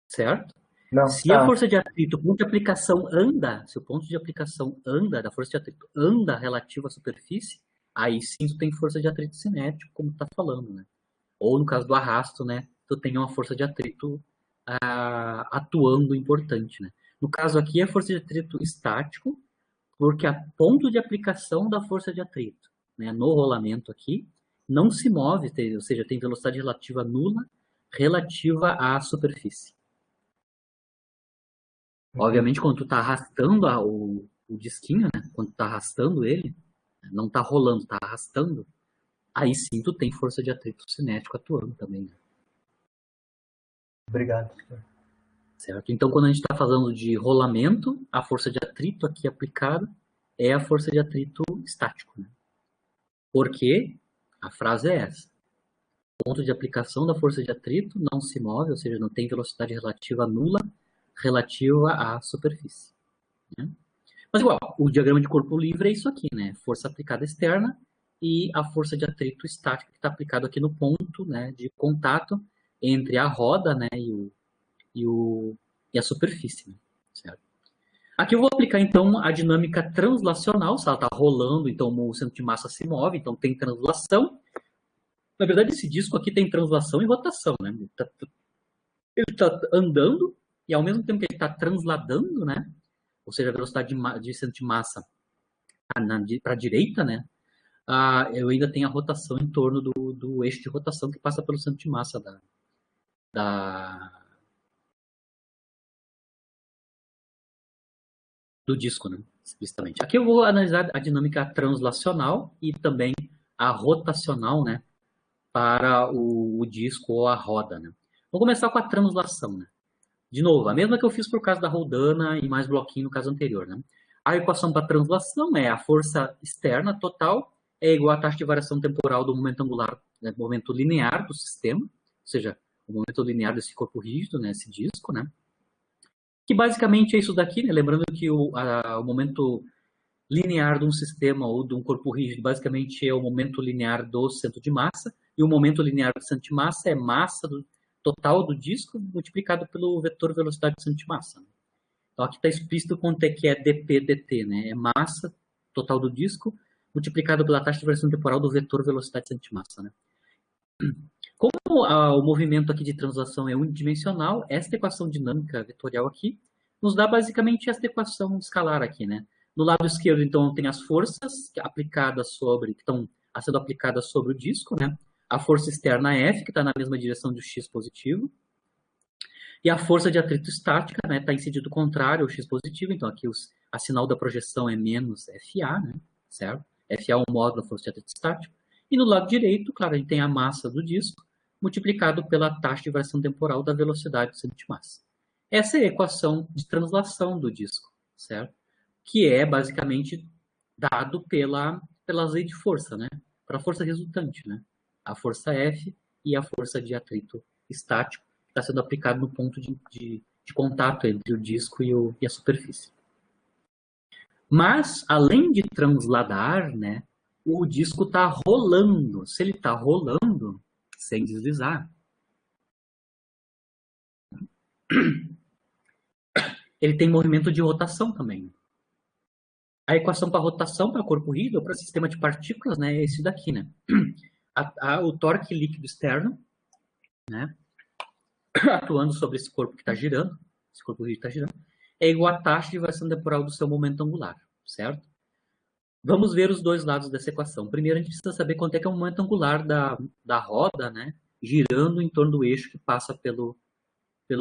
[SPEAKER 1] Certo?
[SPEAKER 2] Não,
[SPEAKER 1] Se a
[SPEAKER 2] tá.
[SPEAKER 1] força de atrito, o ponto de aplicação anda, se o ponto de aplicação anda, da força de atrito anda relativo à superfície, aí sim tu tem força de atrito cinético, como tu tá falando, né? Ou no caso do arrasto, né? Tu tem uma força de atrito atuando importante, né? No caso aqui é força de atrito estático, porque a ponto de aplicação da força de atrito, né, no rolamento aqui, não se move, ou seja, tem velocidade relativa nula relativa à superfície.
[SPEAKER 2] Entendi.
[SPEAKER 1] Obviamente, quando tu tá arrastando o disquinho, né, quando tu tá arrastando ele, não tá rolando, tá arrastando, aí sim tu tem força de atrito cinético atuando também. Né?
[SPEAKER 2] Obrigado.
[SPEAKER 1] Certo? Então, quando a gente está falando de rolamento, a força de atrito aqui aplicada é a força de atrito estático. Né? Porque a frase é essa. O ponto de aplicação da força de atrito não se move, ou seja, não tem velocidade relativa nula relativa à superfície. Né? Mas igual, o diagrama de corpo livre é isso aqui, né? Força aplicada externa e a força de atrito estática que está aplicado aqui no ponto, né, de contato entre a roda, né, e a superfície, né? Certo? Aqui eu vou aplicar então a dinâmica translacional, se ela está rolando, então o centro de massa se move, então tem translação. Na verdade, esse disco aqui tem translação e rotação, né? Ele tá andando e ao mesmo tempo que ele está transladando, né? Ou seja, a velocidade de centro de massa para a direita, né? Eu ainda tenho a rotação em torno do eixo de rotação que passa pelo centro de massa do disco, né? Explicitamente. Aqui eu vou analisar a dinâmica translacional e também a rotacional, né? Para o disco ou a roda, né? Vou começar com a translação, né? De novo, a mesma que eu fiz por causa da roldana e mais bloquinho no caso anterior, né? A equação para translação é a força externa total é igual à taxa de variação temporal do momento angular, né, momento linear do sistema, ou seja, o momento linear desse corpo rígido, né, esse disco, né? Que basicamente é isso daqui, né? Lembrando que o momento linear de um sistema ou de um corpo rígido basicamente é o momento linear do centro de massa, e o momento linear do centro de massa é massa total do disco multiplicado pelo vetor velocidade do centro de massa. Então aqui está explícito quanto é que é dp dt, né? É massa total do disco multiplicado pela taxa de variação temporal do vetor velocidade do centro de massa, né? Como o movimento aqui de translação é unidimensional, esta equação dinâmica vetorial aqui nos dá basicamente esta equação escalar aqui, né? No lado esquerdo, então, tem as forças aplicadas sobre, que estão sendo aplicadas sobre o disco, né? A força externa F, que está na mesma direção do x positivo, e a força de atrito estática, né? Está em sentido contrário ao x positivo, então aqui a sinal da projeção é menos FA, né? Certo? FA é um módulo da força de atrito estático. E no lado direito, claro, a gente tem a massa do disco multiplicado pela taxa de variação temporal da velocidade do centro de massa. Essa é a equação de translação do disco, certo? Que é basicamente dado pela lei de força, né? Para a força resultante, né? A força F e a força de atrito estático que está sendo aplicado no ponto de contato entre o disco e a superfície. Mas, além de transladar, né? O disco está rolando. Se ele está rolando, sem deslizar, ele tem movimento de rotação também. A equação para rotação para corpo rígido, para sistema de partículas, né, é esse daqui, né? O torque líquido externo, né, atuando sobre esse corpo que está girando, esse corpo rígido está girando, é igual à taxa de variação temporal do seu momento angular, certo? Vamos ver os dois lados dessa equação. Primeiro, a gente precisa saber quanto é que é o momento angular da roda, né, girando em torno do eixo que passa pelo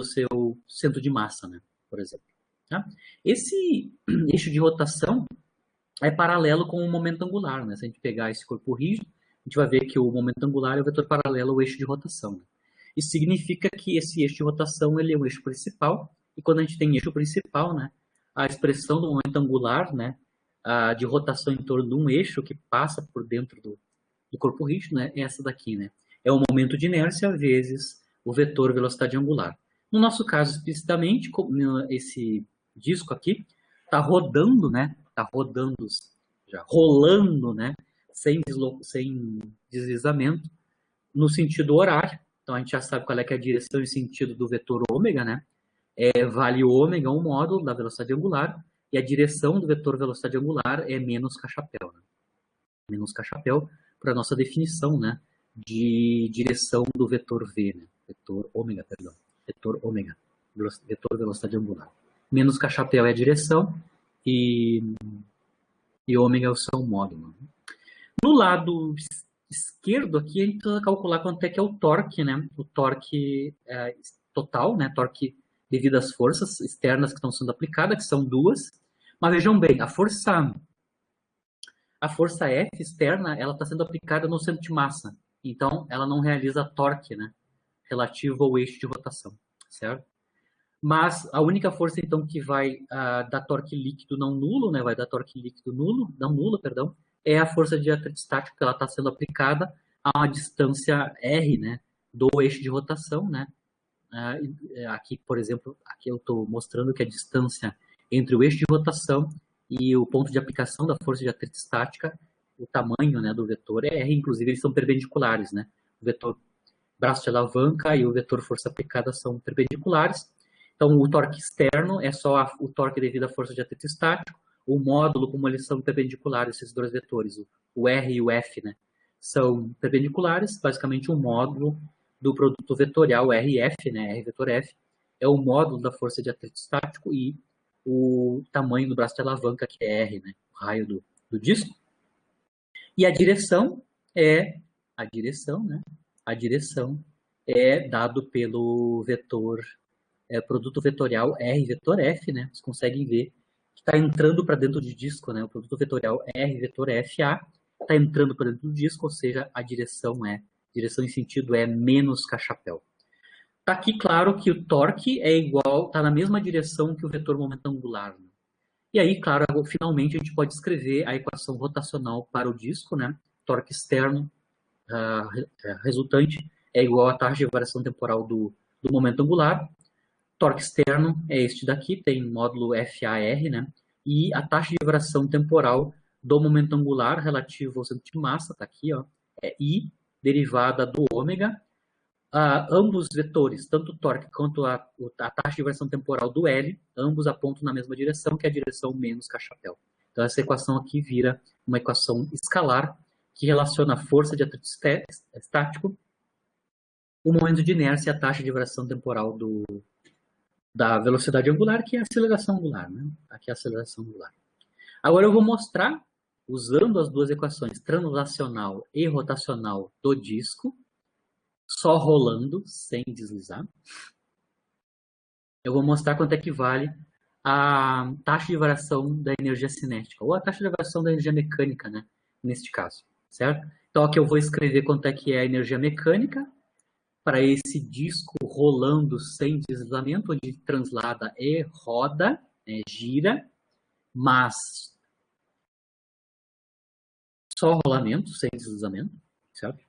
[SPEAKER 1] seu centro de massa, né, por exemplo. Tá? Esse eixo de rotação é paralelo com o momento angular, né? Se a gente pegar esse corpo rígido, a gente vai ver que o momento angular é o vetor paralelo ao eixo de rotação. Né? Isso significa que esse eixo de rotação ele é o eixo principal, e quando a gente tem eixo principal, né, a expressão do momento angular, né, de rotação em torno de um eixo que passa por dentro do corpo rígido, né, é essa daqui, né? É o momento de inércia vezes o vetor velocidade angular. No nosso caso, explicitamente, esse disco aqui está rodando, né? Está rodando, já rolando, né? Sem deslizamento, no sentido horário. Então a gente já sabe qual é, que é a direção e sentido do vetor ômega, né? Vale ômega um módulo da velocidade angular, e a direção do vetor velocidade angular é menos k-chapéu. Né? Menos k-chapéu para a nossa definição, né? De direção do vetor V, né? Vetor ômega, perdão. Vetor ômega, vetor velocidade angular. Menos k-chapéu é a direção e ômega é o seu módulo. No lado esquerdo aqui, a gente precisa calcular quanto é que é o torque, né? O torque total, né? Torque devido às forças externas que estão sendo aplicadas, que são duas. Mas vejam bem, a força F externa, ela está sendo aplicada no centro de massa. Então, ela não realiza torque, né? Relativo ao eixo de rotação, certo? Mas a única força, então, que vai dar torque líquido não nulo, né? Vai dar torque líquido não nulo, perdão, é a força de atrito estático, que ela está sendo aplicada a uma distância R, né? Do eixo de rotação, né? Aqui, por exemplo, aqui eu estou mostrando que a distância entre o eixo de rotação e o ponto de aplicação da força de atrito estática, o tamanho, né, do vetor é R, inclusive eles são perpendiculares, né? O vetor braço de alavanca e o vetor força aplicada são perpendiculares. Então, o torque externo é só o torque devido à força de atrito estático. O módulo, como eles são perpendiculares, esses dois vetores, o R e o F, né, são perpendiculares. Basicamente, o módulo do produto vetorial RF, né, R vetor F, é o módulo da força de atrito estático e o tamanho do braço de alavanca, que é R, né, o raio do disco. E a direção é dado pelo vetor produto vetorial R vetor F, né? Vocês conseguem ver que está entrando para dentro do disco, né? O produto vetorial R vetor FA está entrando para dentro do disco, ou seja, a direção em sentido é menos k-chapéu. Está aqui claro que o torque é igual, está na mesma direção que o vetor momento angular. Né? E aí, claro, finalmente a gente pode escrever a equação rotacional para o disco, né? Torque externo resultante é igual à taxa de variação temporal do momento angular. Torque externo é este daqui, tem módulo FAR, né? E a taxa de variação temporal do momento angular relativo ao centro de massa, está aqui, ó, é I derivada do ômega. Ambos vetores, tanto o torque quanto a taxa de variação temporal do L, ambos apontam na mesma direção, que é a direção menos cachapéu. Então, essa equação aqui vira uma equação escalar que relaciona a força de atrito estático, o momento de inércia e a taxa de variação temporal da velocidade angular, que é a aceleração angular. Né? Aqui é a aceleração angular. Agora eu vou mostrar, usando as duas equações, translacional e rotacional do disco, só rolando, sem deslizar. Eu vou mostrar quanto é que vale a taxa de variação da energia cinética, ou a taxa de variação da energia mecânica, né, neste caso, certo? Então, aqui eu vou escrever quanto é que é a energia mecânica para esse disco rolando sem deslizamento, onde translada e roda, né, gira, mas só rolamento, sem deslizamento, certo?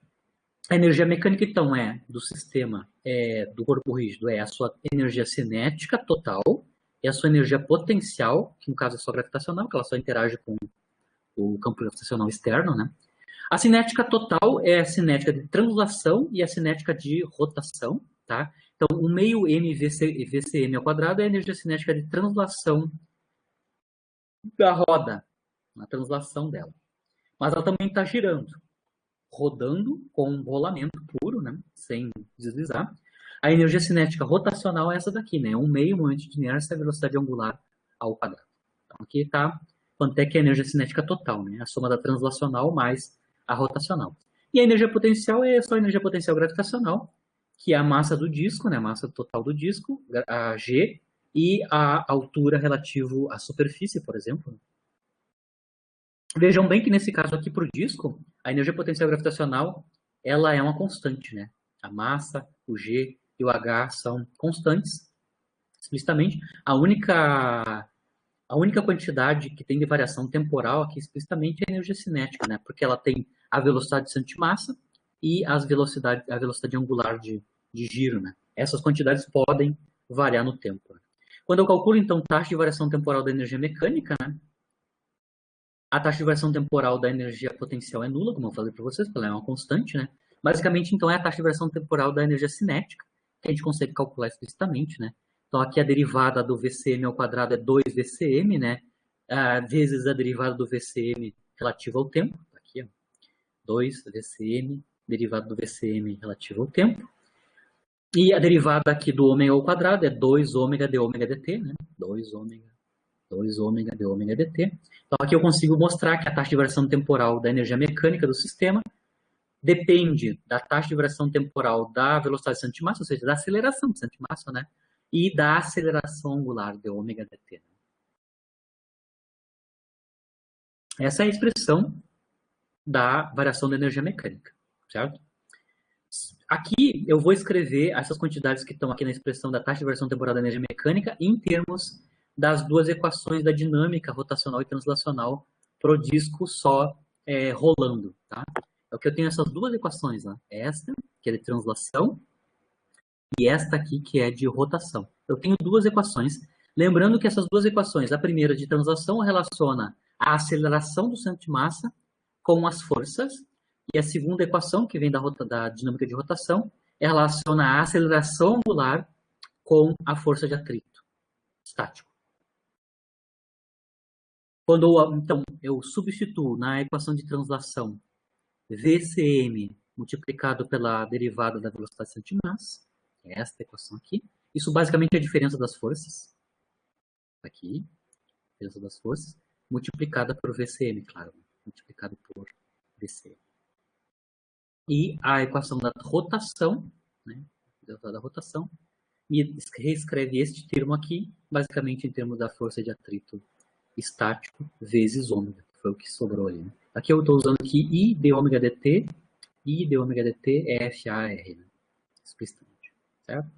[SPEAKER 1] A energia mecânica, então, do sistema, do corpo rígido, é a sua energia cinética total, e a sua energia potencial, que no caso é só gravitacional, que ela só interage com o campo gravitacional externo, né? A cinética total é a cinética de translação e a cinética de rotação, tá? Então, o meio mVCM ao quadrado é a energia cinética de translação da roda, a translação dela. Mas ela também está girando, rodando com um rolamento puro, né, sem deslizar. A energia cinética rotacional é essa daqui, né, 1 meio momento de inércia a velocidade angular ao quadrado. Então, aqui está quanto é que é a energia cinética total, né, a soma da translacional mais a rotacional. E a energia potencial é só a energia potencial gravitacional, que é a massa do disco, né, a massa total do disco, a G, e a altura relativo à superfície, por exemplo. Vejam bem que nesse caso aqui para o disco, a energia potencial gravitacional ela é uma constante, né? A massa, o G e o H são constantes, explicitamente. A única quantidade que tem de variação temporal aqui explicitamente é a energia cinética, né? Porque ela tem a velocidade de centro de massa e a velocidade angular de giro, né? Essas quantidades podem variar no tempo. Né? Quando eu calculo, então, taxa de variação temporal da energia mecânica, né? A taxa de variação temporal da energia potencial é nula, como eu falei para vocês, porque ela é uma constante, né? Basicamente, então, é a taxa de variação temporal da energia cinética, que a gente consegue calcular explicitamente, né? Então, aqui a derivada do VCM ao quadrado é 2VCM, né? Vezes a derivada do VCM relativa ao tempo. Aqui, ó. 2VCM, derivada do VCM relativa ao tempo. E a derivada aqui do ômega ao quadrado é 2 ômega de ômega dt, né? 2 ômega de ômega dt. Então, aqui eu consigo mostrar que a taxa de variação temporal da energia mecânica do sistema depende da taxa de variação temporal da velocidade de centro de massa, ou seja, da aceleração de centro de massa, né? E da aceleração angular de ômega dt. Essa é a expressão da variação da energia mecânica, certo? Aqui eu vou escrever essas quantidades que estão aqui na expressão da taxa de variação temporal da energia mecânica em termos das duas equações da dinâmica rotacional e translacional para o disco só rolando. Tá? É o que eu tenho essas duas equações, né? Esta, que é de translação, e esta aqui, que é de rotação. Eu tenho duas equações. Lembrando que essas duas equações, a primeira de translação relaciona a aceleração do centro de massa com as forças, e a segunda equação, que vem da dinâmica de rotação, relaciona a aceleração angular com a força de atrito estático. Então, eu substituo na equação de translação VCM multiplicado pela derivada da velocidade de centro de massa, é esta equação aqui. Isso basicamente é a diferença das forças. Aqui, diferença das forças, multiplicada por VCM, claro, multiplicado por VCM. E a equação da rotação, né, da rotação, e reescreve este termo aqui, basicamente em termos da força de atrito estático vezes ômega, que foi o que sobrou ali. Né? Aqui eu estou usando aqui I de ômega dt é FAR, né? Explicitamente, certo?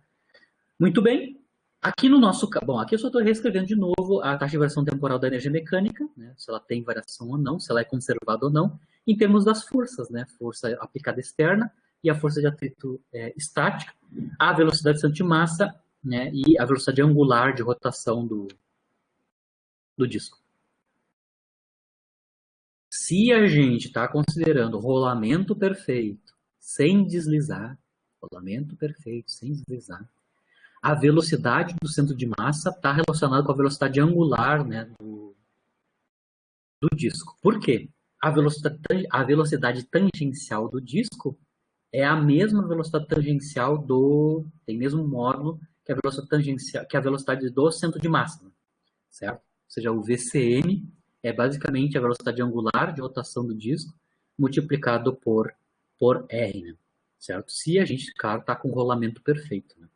[SPEAKER 1] Muito bem. Aqui no nosso... Bom, aqui eu só estou reescrevendo de novo a taxa de variação temporal da energia mecânica, né? Se ela tem variação ou não, se ela é conservada ou não, em termos das forças, né? Força aplicada externa e a força de atrito estática, a velocidade de antimassa, né? E a velocidade angular de rotação do disco. Se a gente está considerando rolamento perfeito, sem deslizar, rolamento perfeito, sem deslizar, a velocidade do centro de massa está relacionada com a velocidade angular, né, do disco. Por quê? A velocidade tangencial do disco é a mesma velocidade tangencial tem mesmo módulo que a velocidade tangencial, que a velocidade do centro de massa, certo? Ou seja, o VCM é basicamente a velocidade angular de rotação do disco multiplicado por R, né? Certo? Se a gente, claro, está com o rolamento perfeito, né?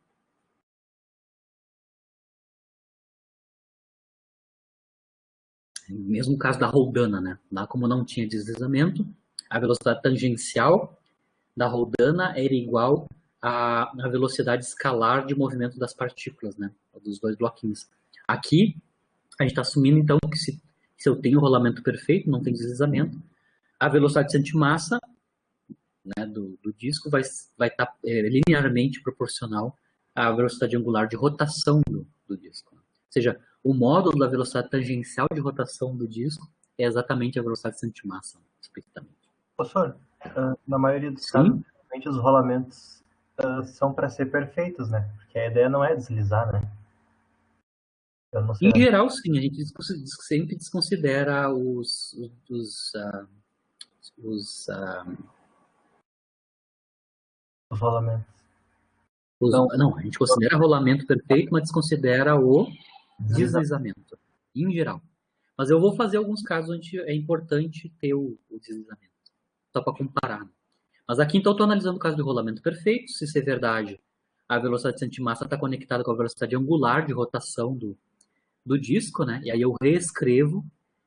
[SPEAKER 1] Mesmo caso da roldana, né? Lá como não tinha deslizamento, a velocidade tangencial da roldana era igual à velocidade escalar de movimento das partículas, né? Dos dois bloquinhos. Aqui, a gente está assumindo, então, que se eu tenho rolamento perfeito, não tem deslizamento, a velocidade de antimassa, né, do disco vai estar linearmente proporcional à velocidade angular de rotação do disco. Ou seja, o módulo da velocidade tangencial de rotação do disco é exatamente a velocidade de antimassa, explicitamente.
[SPEAKER 2] Professor, na maioria dos casos, realmente os rolamentos são para ser perfeitos, né? Porque a ideia não é deslizar, né?
[SPEAKER 1] Em geral, sim, a gente sempre desconsidera os
[SPEAKER 2] rolamentos.
[SPEAKER 1] Não, a gente considera rolamento perfeito, mas desconsidera o deslizamento, em geral. Mas eu vou fazer alguns casos onde é importante ter o deslizamento, só para comparar. Mas aqui, então, eu estou analisando o caso de rolamento perfeito. Se isso é verdade, a velocidade de antimassa está conectada com a velocidade angular de rotação do disco, né? E aí eu reescrevo,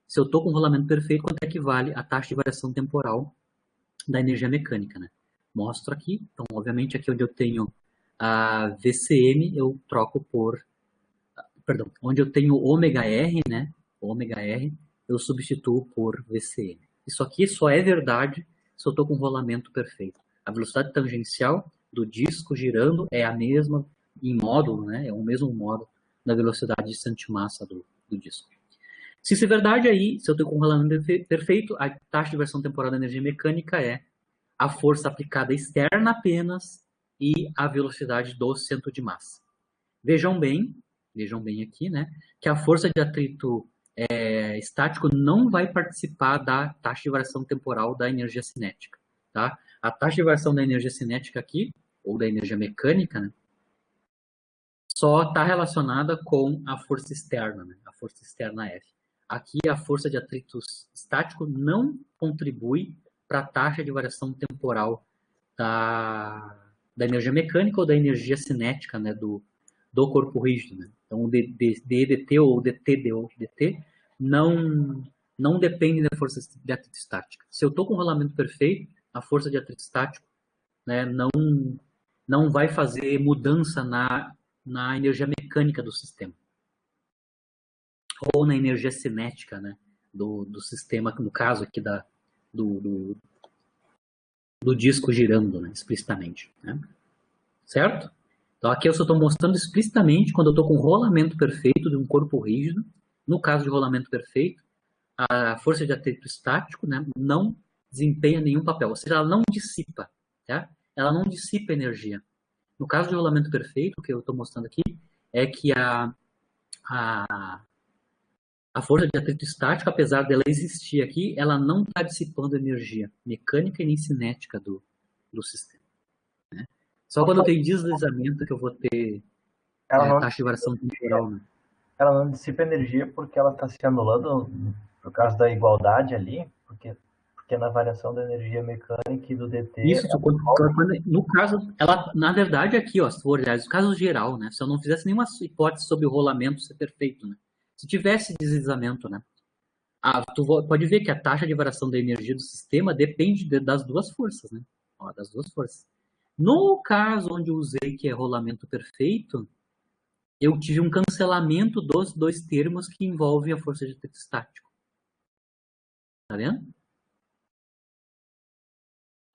[SPEAKER 1] se eu estou com rolamento perfeito, quanto é que vale a taxa de variação temporal da energia mecânica, né? Mostro aqui. Então, obviamente, aqui onde eu tenho a VCM, eu troco por... Perdão, onde eu tenho ômega R, né? Ômega R, eu substituo por VCM. Isso aqui só é verdade se eu estou com rolamento perfeito. A velocidade tangencial do disco girando é a mesma em módulo, né? É o mesmo módulo da velocidade de antimassa do disco. Se isso é verdade, aí, se eu estou com rolamento perfeito, a taxa de variação temporal da energia mecânica é a força aplicada externa apenas e a velocidade do centro de massa. Vejam bem aqui, né, que a força de atrito estático não vai participar da taxa de variação temporal da energia cinética. Tá? A taxa de variação da energia cinética aqui, ou da energia mecânica, né, só está relacionada com a força externa, né, a força externa F. Aqui a força de atrito estático não contribui para a taxa de variação temporal da energia mecânica ou da energia cinética, né, do corpo rígido. Né? Então, o DEDT ou o DT não depende da força de atrito estática. Se eu estou com o rolamento perfeito, a força de atrito estático, né, não vai fazer mudança na energia mecânica do sistema. Ou na energia cinética, né, do sistema, no caso aqui do disco girando, né, explicitamente. Né? Certo? Então aqui eu só estou mostrando explicitamente quando eu estou com rolamento perfeito de um corpo rígido. No caso de rolamento perfeito, a força de atrito estático, né, não desempenha nenhum papel, ou seja, ela não dissipa. Tá? Ela não dissipa energia. No caso de rolamento perfeito, o que eu estou mostrando aqui é que a força de atrito estático, apesar dela existir aqui, ela não está dissipando energia mecânica e nem cinética do sistema. Né? Só quando eu tenho deslizamento que eu vou ter taxa de variação temporal. Né?
[SPEAKER 2] Ela não dissipa energia porque ela está se anulando por causa da igualdade ali, porque na variação da energia mecânica e do DT...
[SPEAKER 1] Isso, no caso, ela, na verdade, aqui, ó, se for olhar, o caso geral, né? Se eu não fizesse nenhuma hipótese sobre o rolamento ser perfeito, né? Se tivesse deslizamento, né? Tu pode ver que a taxa de variação da energia do sistema depende das duas forças, né? Ó, das duas forças. No caso onde eu usei que é rolamento perfeito, eu tive um cancelamento dos dois termos que envolvem a força de atrito estático. Tá vendo?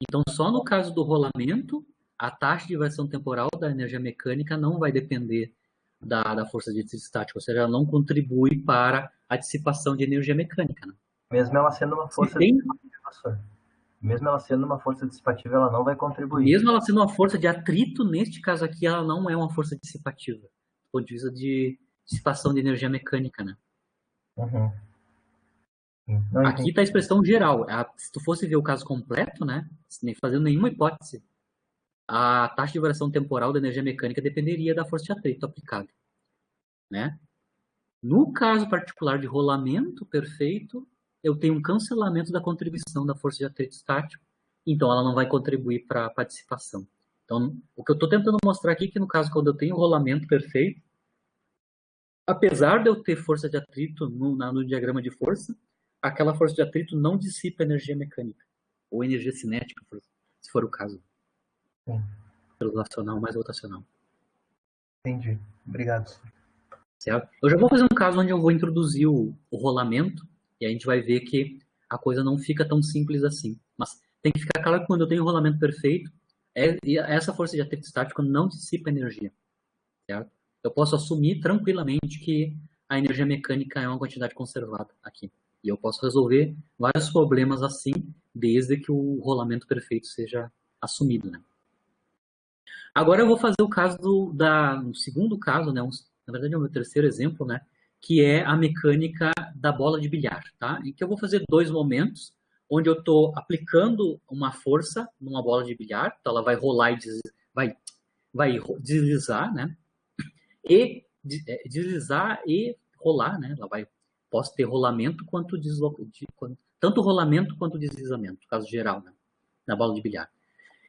[SPEAKER 1] Então, só no caso do rolamento, a taxa de variação temporal da energia mecânica não vai depender da força de atrito estático, ou seja, ela não contribui para a dissipação de energia mecânica. Né?
[SPEAKER 2] Mesmo ela sendo uma força dissipativa, mesmo ela sendo uma força dissipativa, ela não vai contribuir.
[SPEAKER 1] Mesmo ela sendo uma força de atrito, neste caso aqui, ela não é uma força dissipativa, do ponto de vista de dissipação de energia mecânica, né?
[SPEAKER 2] Uhum.
[SPEAKER 1] Aqui está a expressão geral. Se tu fosse ver o caso completo, né, nem fazendo nenhuma hipótese, a taxa de variação temporal da energia mecânica dependeria da força de atrito aplicada, né? No caso particular de rolamento perfeito, eu tenho um cancelamento da contribuição da força de atrito estático, então ela não vai contribuir para a dissipação. Então, o que eu estou tentando mostrar aqui é que no caso, quando eu tenho rolamento perfeito, apesar de eu ter força de atrito no diagrama de força, aquela força de atrito não dissipa energia mecânica, ou energia cinética, se for o caso.
[SPEAKER 2] Sim.
[SPEAKER 1] Relacional mais rotacional.
[SPEAKER 2] Entendi. Obrigado.
[SPEAKER 1] Certo? Eu já vou fazer um caso onde eu vou introduzir o rolamento, e a gente vai ver que a coisa não fica tão simples assim. Mas tem que ficar claro que quando eu tenho rolamento perfeito, essa força de atrito estático não dissipa energia. Certo? Eu posso assumir tranquilamente que a energia mecânica é uma quantidade conservada aqui. E eu posso resolver vários problemas assim, desde que o rolamento perfeito seja assumido. Né? Agora eu vou fazer o caso no segundo caso, né, na verdade é o meu terceiro exemplo, né, que é a mecânica da bola de bilhar. Tá? Em que eu vou fazer dois momentos, onde eu estou aplicando uma força numa bola de bilhar, então ela vai rolar e vai deslizar, né? E deslizar e rolar, né? Posso ter rolamento tanto rolamento quanto deslizamento, no caso geral, né? Na bola de bilhar.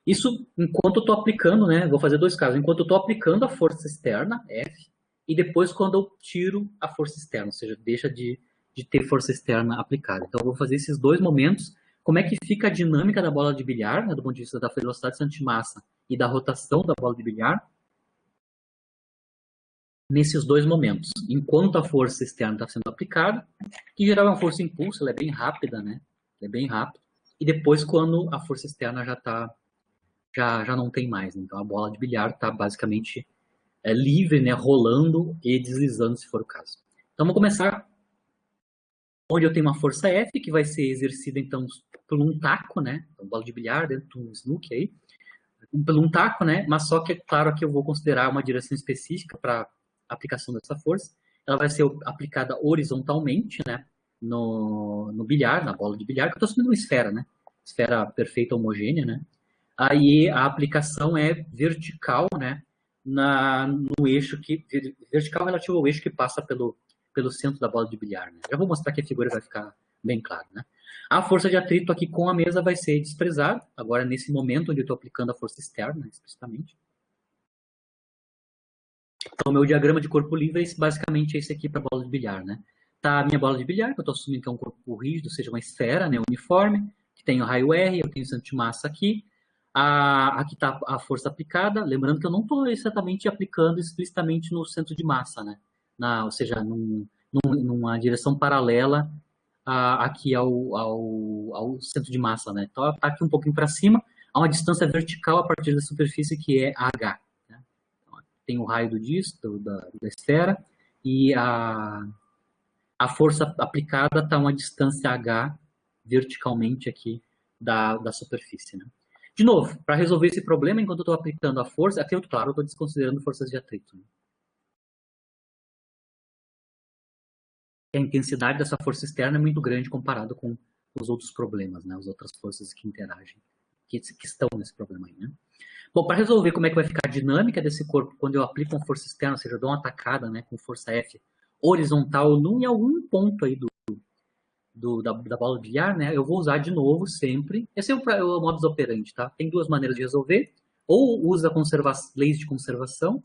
[SPEAKER 1] Isso enquanto eu estou aplicando, né? Vou fazer dois casos. Enquanto eu estou aplicando a força externa, F, e depois quando eu tiro a força externa, ou seja, deixa de ter força externa aplicada. Então eu vou fazer esses dois momentos. Como é que fica a dinâmica da bola de bilhar, né, do ponto de vista da velocidade de antimassa e da rotação da bola de bilhar, nesses dois momentos. Enquanto a força externa está sendo aplicada, que geral é uma força impulso, ela é bem rápida, né? É bem rápida. E depois quando a força externa já não tem mais. Então a bola de bilhar está basicamente livre, né, rolando e deslizando, se for o caso. Então vamos começar onde eu tenho uma força F, que vai ser exercida então por um taco, né, então, bola de bilhar dentro de um snook aí, por um taco, né, mas só que é claro que eu vou considerar uma direção específica para a aplicação dessa força. Ela vai ser aplicada horizontalmente, né, no bilhar, na bola de bilhar, que eu estou assumindo uma esfera, né, esfera perfeita homogênea, né. Aí a aplicação é vertical, né, no eixo vertical relativo ao eixo que passa pelo centro da bola de bilhar. Né? Já vou mostrar que a figura vai ficar bem clara. Né? A força de atrito aqui com a mesa vai ser desprezada, agora nesse momento onde eu estou aplicando a força externa, explicitamente. Então, o meu diagrama de corpo livre é basicamente esse aqui para a bola de bilhar. Né? Tá a minha bola de bilhar, que eu estou assumindo que é um corpo rígido, ou seja, uma esfera, né, uniforme, que tem o raio R, eu tenho o centro de massa aqui. Aqui está a força aplicada, lembrando que eu não estou exatamente aplicando explicitamente no centro de massa, né? Ou seja, numa direção paralela aqui ao centro de massa, né? Então, está aqui um pouquinho para cima, a uma distância vertical a partir da superfície que é H. Né? Então, tem o raio do disco, da esfera, e a força aplicada está a uma distância H verticalmente aqui da superfície, né? De novo, para resolver esse problema, enquanto eu estou aplicando a força, aqui, claro, eu estou desconsiderando forças de atrito. Né? A intensidade dessa força externa é muito grande comparado com os outros problemas, né? As outras forças que interagem, que estão nesse problema aí. Né? Bom, para resolver como é que vai ficar a dinâmica desse corpo quando eu aplico uma força externa, ou seja, eu dou uma atacada, né, com força F horizontal em algum ponto aí da bola de bilhar, né, eu vou usar de novo sempre. Esse é o modus operandi, tá? Tem duas maneiras de resolver. Ou usa leis de conservação,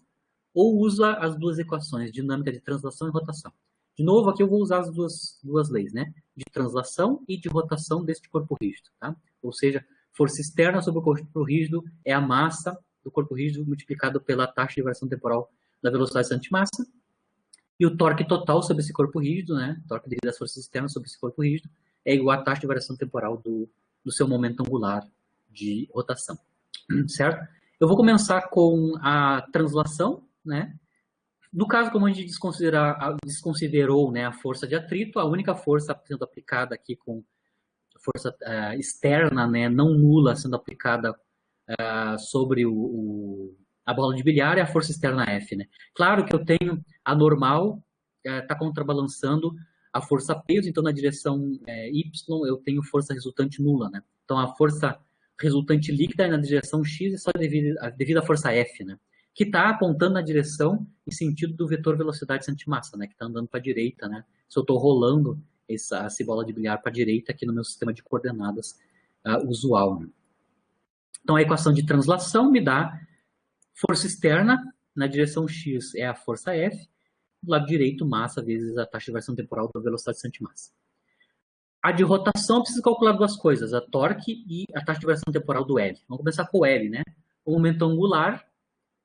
[SPEAKER 1] ou usa as duas equações, dinâmica de translação e rotação. De novo, aqui eu vou usar as duas leis, né? De translação e de rotação deste corpo rígido, tá? Ou seja, força externa sobre o corpo rígido é a massa do corpo rígido multiplicado pela taxa de variação temporal da velocidade antimassa, e o torque total sobre esse corpo rígido, né, torque devido às forças externas sobre esse corpo rígido, é igual à taxa de variação temporal do seu momento angular de rotação, certo? Eu vou começar com a translação, né? No caso, como a gente desconsiderou, né, a força de atrito, a única força sendo aplicada aqui com força externa, né, não nula, sendo aplicada sobre a bola de bilhar é a força externa F, né? Claro que eu tenho a normal, está contrabalançando a força peso, então na direção Y eu tenho força resultante nula, né? Então a força resultante líquida na direção X é só devido à força F, né? Que está apontando na direção e sentido do vetor velocidade antimassa, né? Que está andando para a direita, né? Se eu estou rolando essa bola de bilhar para a direita aqui no meu sistema de coordenadas usual, né? Então a equação de translação me dá força externa na direção X é a força F, do lado direito massa vezes a taxa de variação temporal da velocidade antimassa. A de rotação, eu preciso calcular duas coisas, a torque e a taxa de variação temporal do L. Vamos começar com o L, né? O momento angular,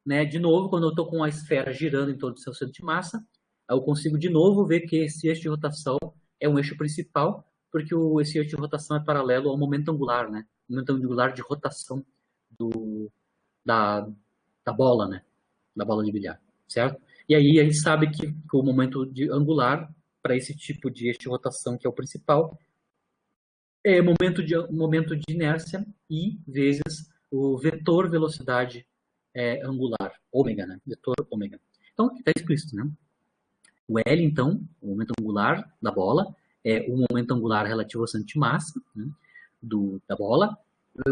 [SPEAKER 1] né? De novo, quando eu estou com a esfera girando em torno do seu centro de massa, eu consigo de novo ver que esse eixo de rotação é um eixo principal, porque esse eixo de rotação é paralelo ao momento angular, né? O momento angular de rotação da bola, né? Da bola de bilhar, certo? E aí a gente sabe que o momento angular, para esse tipo de eixo de rotação, que é o principal, é momento de inércia I vezes o vetor velocidade angular, ômega, né? Vetor ômega. Então, aqui está explícito, né? O L, então, o momento angular da bola, é o momento angular relativo ao centro de massa, né, da bola,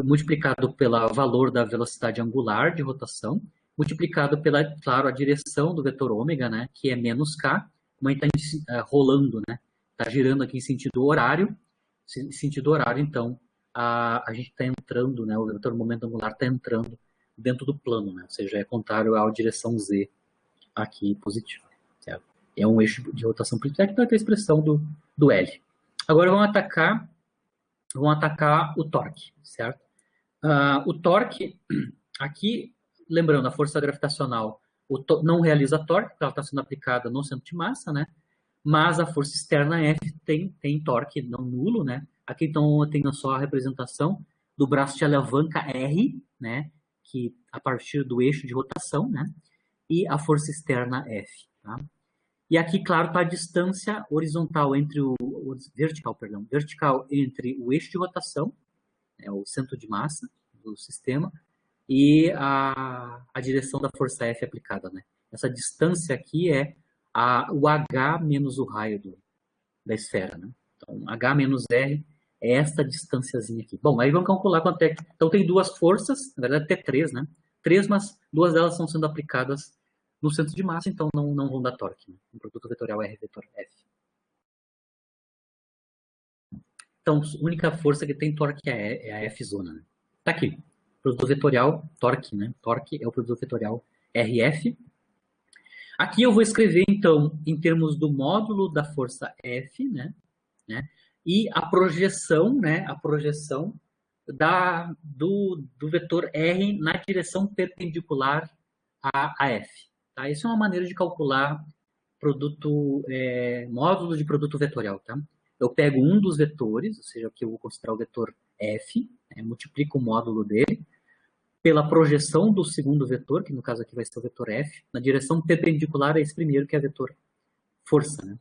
[SPEAKER 1] multiplicado pelo valor da velocidade angular de rotação, multiplicado pela, claro, a direção do vetor ômega, né, que é menos K, como a gente está rolando, né, está girando aqui em sentido horário, então, a gente está entrando, né, o vetor momento angular está entrando dentro do plano, né, ou seja, é contrário à direção Z aqui positiva, certo? É um eixo de rotação amplificada, então é a expressão do L. Agora vamos atacar o torque, certo? O torque, aqui, lembrando, a força gravitacional não realiza torque, porque ela está sendo aplicada no centro de massa, né? Mas a força externa F tem torque não nulo, né? Aqui, então, eu tenho só a representação do braço de alavanca R, né? Que a partir do eixo de rotação, né? E a força externa F, tá? E aqui, claro, está a distância horizontal entre vertical entre o eixo de rotação, o centro de massa do sistema, e a direção da força F aplicada, né? Essa distância aqui é o H menos o raio da esfera, né? Então, H menos R é essa distânciazinha aqui. Bom, aí vamos calcular quanto é. Então, tem duas forças, na verdade, até três, né? Três, mas duas delas estão sendo aplicadas no centro de massa, então não vão dar torque, né? Um produto vetorial R vetor F. Então, a única força que tem torque é a F zona, né? Tá aqui. Produto vetorial, torque, né? Torque é o produto vetorial RF. Aqui eu vou escrever, então, em termos do módulo da força F, né? E a projeção, né? A projeção do vetor R na direção perpendicular a F. Tá? Isso é uma maneira de calcular módulo de produto vetorial. Tá? Eu pego um dos vetores, ou seja, que eu vou considerar o vetor F, multiplico o módulo dele, pela projeção do segundo vetor, que no caso aqui vai ser o vetor F, na direção perpendicular a esse primeiro, que é o vetor força. Né?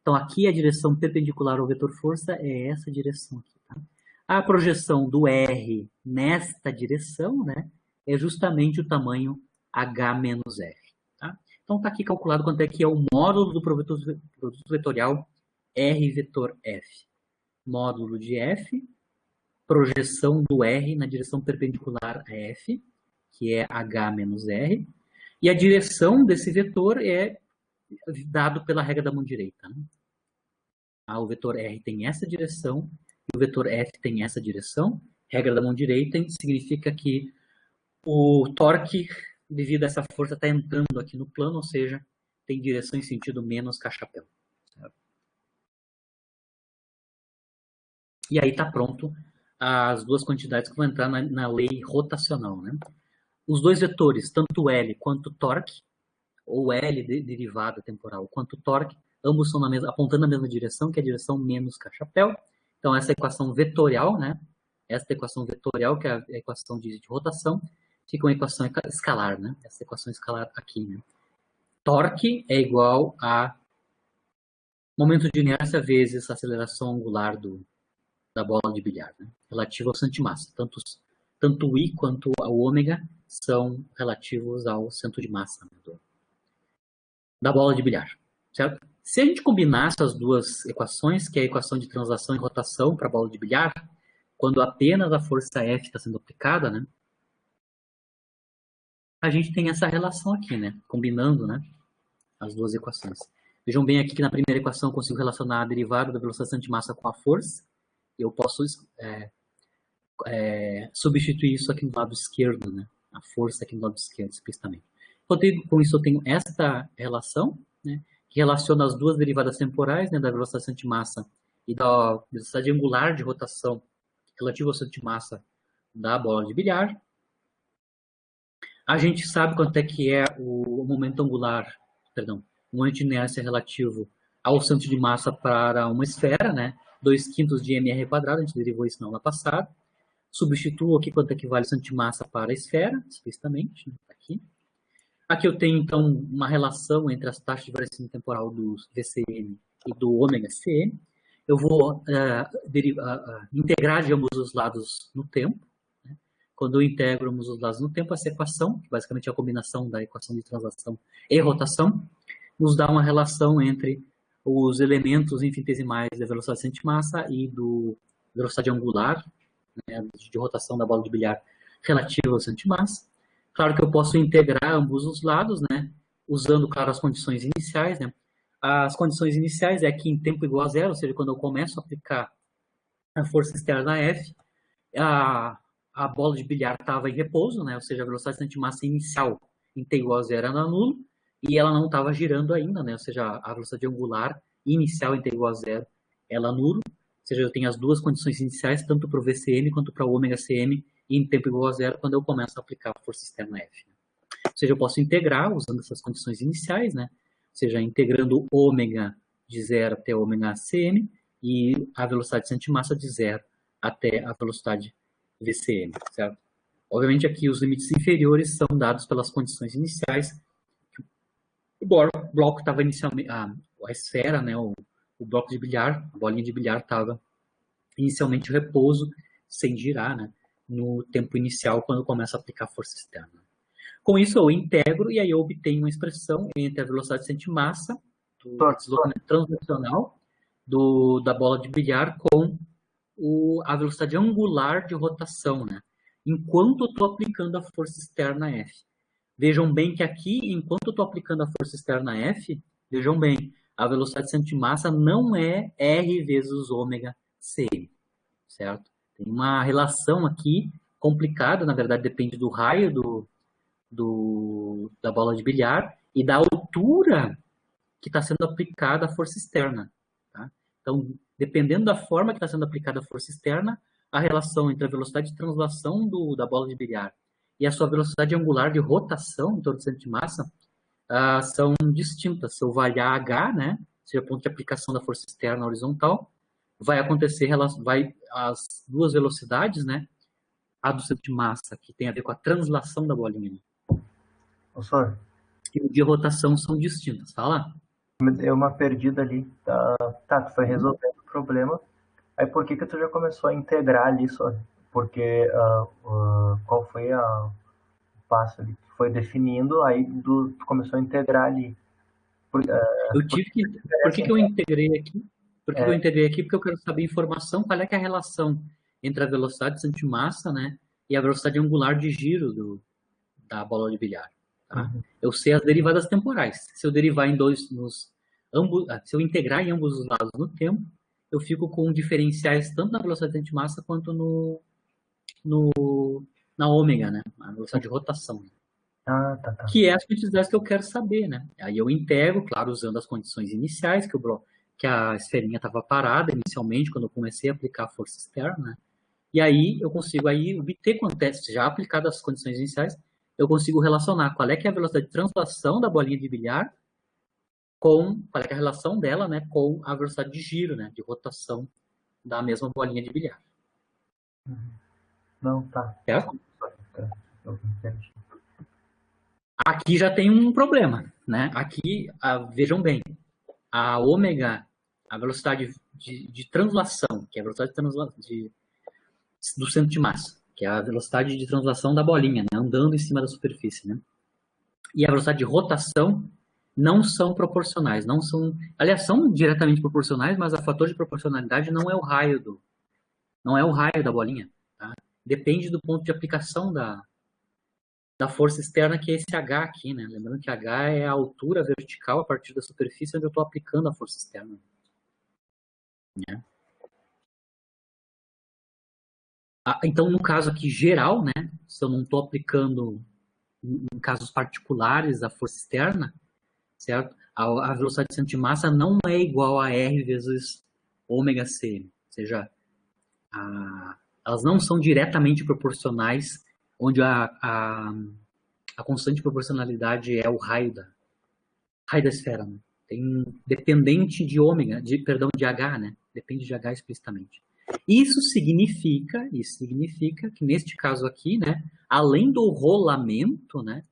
[SPEAKER 1] Então, aqui a direção perpendicular ao vetor força é essa direção aqui. Tá? A projeção do R nesta direção, né, é justamente o tamanho H menos R. Tá? Então, está aqui calculado quanto é que é o módulo do produto vetorial R vetor F. Módulo de F, projeção do R na direção perpendicular a F, que é H menos R, e a direção desse vetor é dado pela regra da mão direita. Né? O vetor R tem essa direção e o vetor F tem essa direção. Regra da mão direita significa que o torque, devido a essa força, está entrando aqui no plano, ou seja, tem direção em sentido menos K-chapéu. E aí está pronto as duas quantidades que vão entrar na lei rotacional. Né? Os dois vetores, tanto L quanto torque, ou L derivada temporal, quanto torque, ambos são apontando na mesma direção, que é a direção menos K-chapéu. Então, essa equação vetorial, né? Essa equação vetorial, que é a equação de rotação, fica uma equação escalar, né? Essa equação escalar aqui, né? Torque é igual a momento de inércia vezes a aceleração angular da bola de bilhar, né? Relativo ao centro de massa. Tanto o I quanto o ômega são relativos ao centro de massa, né, da bola de bilhar, certo? Se a gente combinar essas duas equações, que é a equação de translação e rotação para a bola de bilhar, quando apenas a força F está sendo aplicada, né, a gente tem essa relação aqui, né, combinando, né, as duas equações. Vejam bem aqui que na primeira equação eu consigo relacionar a derivada da velocidade de massa com a força. Eu posso substituir isso aqui no lado esquerdo, né, a força aqui no lado esquerdo, explicitamente. Com isso eu tenho esta relação, né, que relaciona as duas derivadas temporais, né, da velocidade de massa e da velocidade angular de rotação relativa ao centro de massa da bola de bilhar. A gente sabe quanto é que é o momento angular, perdão, o momento de inércia relativo ao centro de massa para uma esfera, né, 2/5 de mr², a gente derivou isso na aula passada. Substituo aqui quanto equivale o centro de massa para a esfera, explicitamente, né, aqui. Aqui eu tenho, então, uma relação entre as taxas de variação temporal do VCM e do ômega-CM. Eu vou integrar de ambos os lados no tempo. Né? Quando eu integro ambos os lados no tempo, essa equação, que basicamente é a combinação da equação de translação e rotação, nos dá uma relação entre os elementos infinitesimais da velocidade de massa e da velocidade angular, né, de rotação da bola de bilhar relativa ao centro de massa. Claro que eu posso integrar ambos os lados, né, usando, claro, as condições iniciais. Né. As condições iniciais é que em tempo igual a zero, ou seja, quando eu começo a aplicar a força externa F, a bola de bilhar estava em repouso, né, ou seja, a velocidade de massa inicial em t igual a zero era nulo, e ela não estava girando ainda, né, ou seja, a velocidade angular inicial em t igual a zero, ela nulo, ou seja, eu tenho as duas condições iniciais, tanto para o VCM quanto para o ômega-CM, em tempo igual a zero, quando eu começo a aplicar a força externa F. Ou seja, eu posso integrar usando essas condições iniciais, né? Ou seja, integrando ômega de zero até ômega CM e a velocidade de centro de massa de zero até a velocidade VCM, certo? Obviamente aqui os limites inferiores são dados pelas condições iniciais. O bloco estava inicialmente, a esfera, né? O bloco de bilhar, a bolinha de bilhar estava inicialmente em repouso, sem girar, né? No tempo inicial, quando começa a aplicar força externa. Com isso, eu integro e aí eu obtenho uma expressão entre a velocidade de centro de massa, do deslocamento translacional da bola de bilhar com a velocidade angular de rotação, né? Enquanto eu estou aplicando a força externa F. Vejam bem que aqui, enquanto eu estou aplicando a força externa F, vejam bem, a velocidade de centro de massa não é R vezes ômega C, certo? Tem uma relação aqui complicada, na verdade depende do raio da bola de bilhar e da altura que está sendo aplicada a força externa. Tá? Então, dependendo da forma que está sendo aplicada a força externa, a relação entre a velocidade de translação da bola de bilhar e a sua velocidade angular de rotação em torno do centro de massa são distintas. Se eu variar H, né, seja ponto de aplicação da força externa horizontal, vai acontecer as duas velocidades, né? A do centro de massa, que tem a ver com a translação da bolinha.
[SPEAKER 2] Professor?
[SPEAKER 1] E o de rotação são distintas. Fala.
[SPEAKER 2] Deu uma perdida ali. Tá, tu foi resolvendo o problema. Aí por que tu já começou a integrar ali só? Porque qual foi o passo ali? Tu foi definindo, aí tu começou a integrar ali.
[SPEAKER 1] Por que eu integrei aqui? Porque eu quero saber a informação, qual é que é a relação entre a velocidade de centro de massa, né, e a velocidade angular de giro da bola de bilhar. Tá? Uhum. Eu sei as derivadas temporais. Se eu derivar se eu integrar em ambos os lados no tempo, eu fico com diferenciais tanto na velocidade de centro de massa quanto na ômega, né, a velocidade de rotação.
[SPEAKER 2] Tá.
[SPEAKER 1] Que é as quantidades que eu quero saber, né? Aí eu integro, claro, usando as condições iniciais, que a esferinha estava parada inicialmente, quando eu comecei a aplicar a força externa, né? E aí eu consigo obter, já aplicadas as condições iniciais, eu consigo relacionar qual é que é a velocidade de translação da bolinha de bilhar com qual é que é a relação dela, né, com a velocidade de giro, né, de rotação da mesma bolinha de bilhar.
[SPEAKER 2] Não, tá.
[SPEAKER 1] Certo?
[SPEAKER 2] Eu entendi.
[SPEAKER 1] Aqui já tem um problema, né? Aqui, vejam bem, a ômega, a velocidade de translação, que é a velocidade do centro de massa, que é a velocidade de translação da bolinha, né, andando em cima da superfície, né? E a velocidade de rotação não são proporcionais, não são, aliás, são diretamente proporcionais, mas o fator de proporcionalidade não é o raio da bolinha, tá? Depende do ponto de aplicação da força externa, que é esse H aqui, né? Lembrando que H é a altura vertical a partir da superfície onde eu estou aplicando a força externa, né? Então, no caso aqui geral, né? Se eu não estou aplicando em casos particulares a força externa, certo? A velocidade de centro de massa não é igual a R vezes ômega C, ou seja, elas não são diretamente proporcionais, onde a constante de proporcionalidade é o raio da esfera, né? Tem dependente de ômega, de H, né? Depende de H explicitamente. Isso significa que neste caso aqui, né, além do rolamento, né,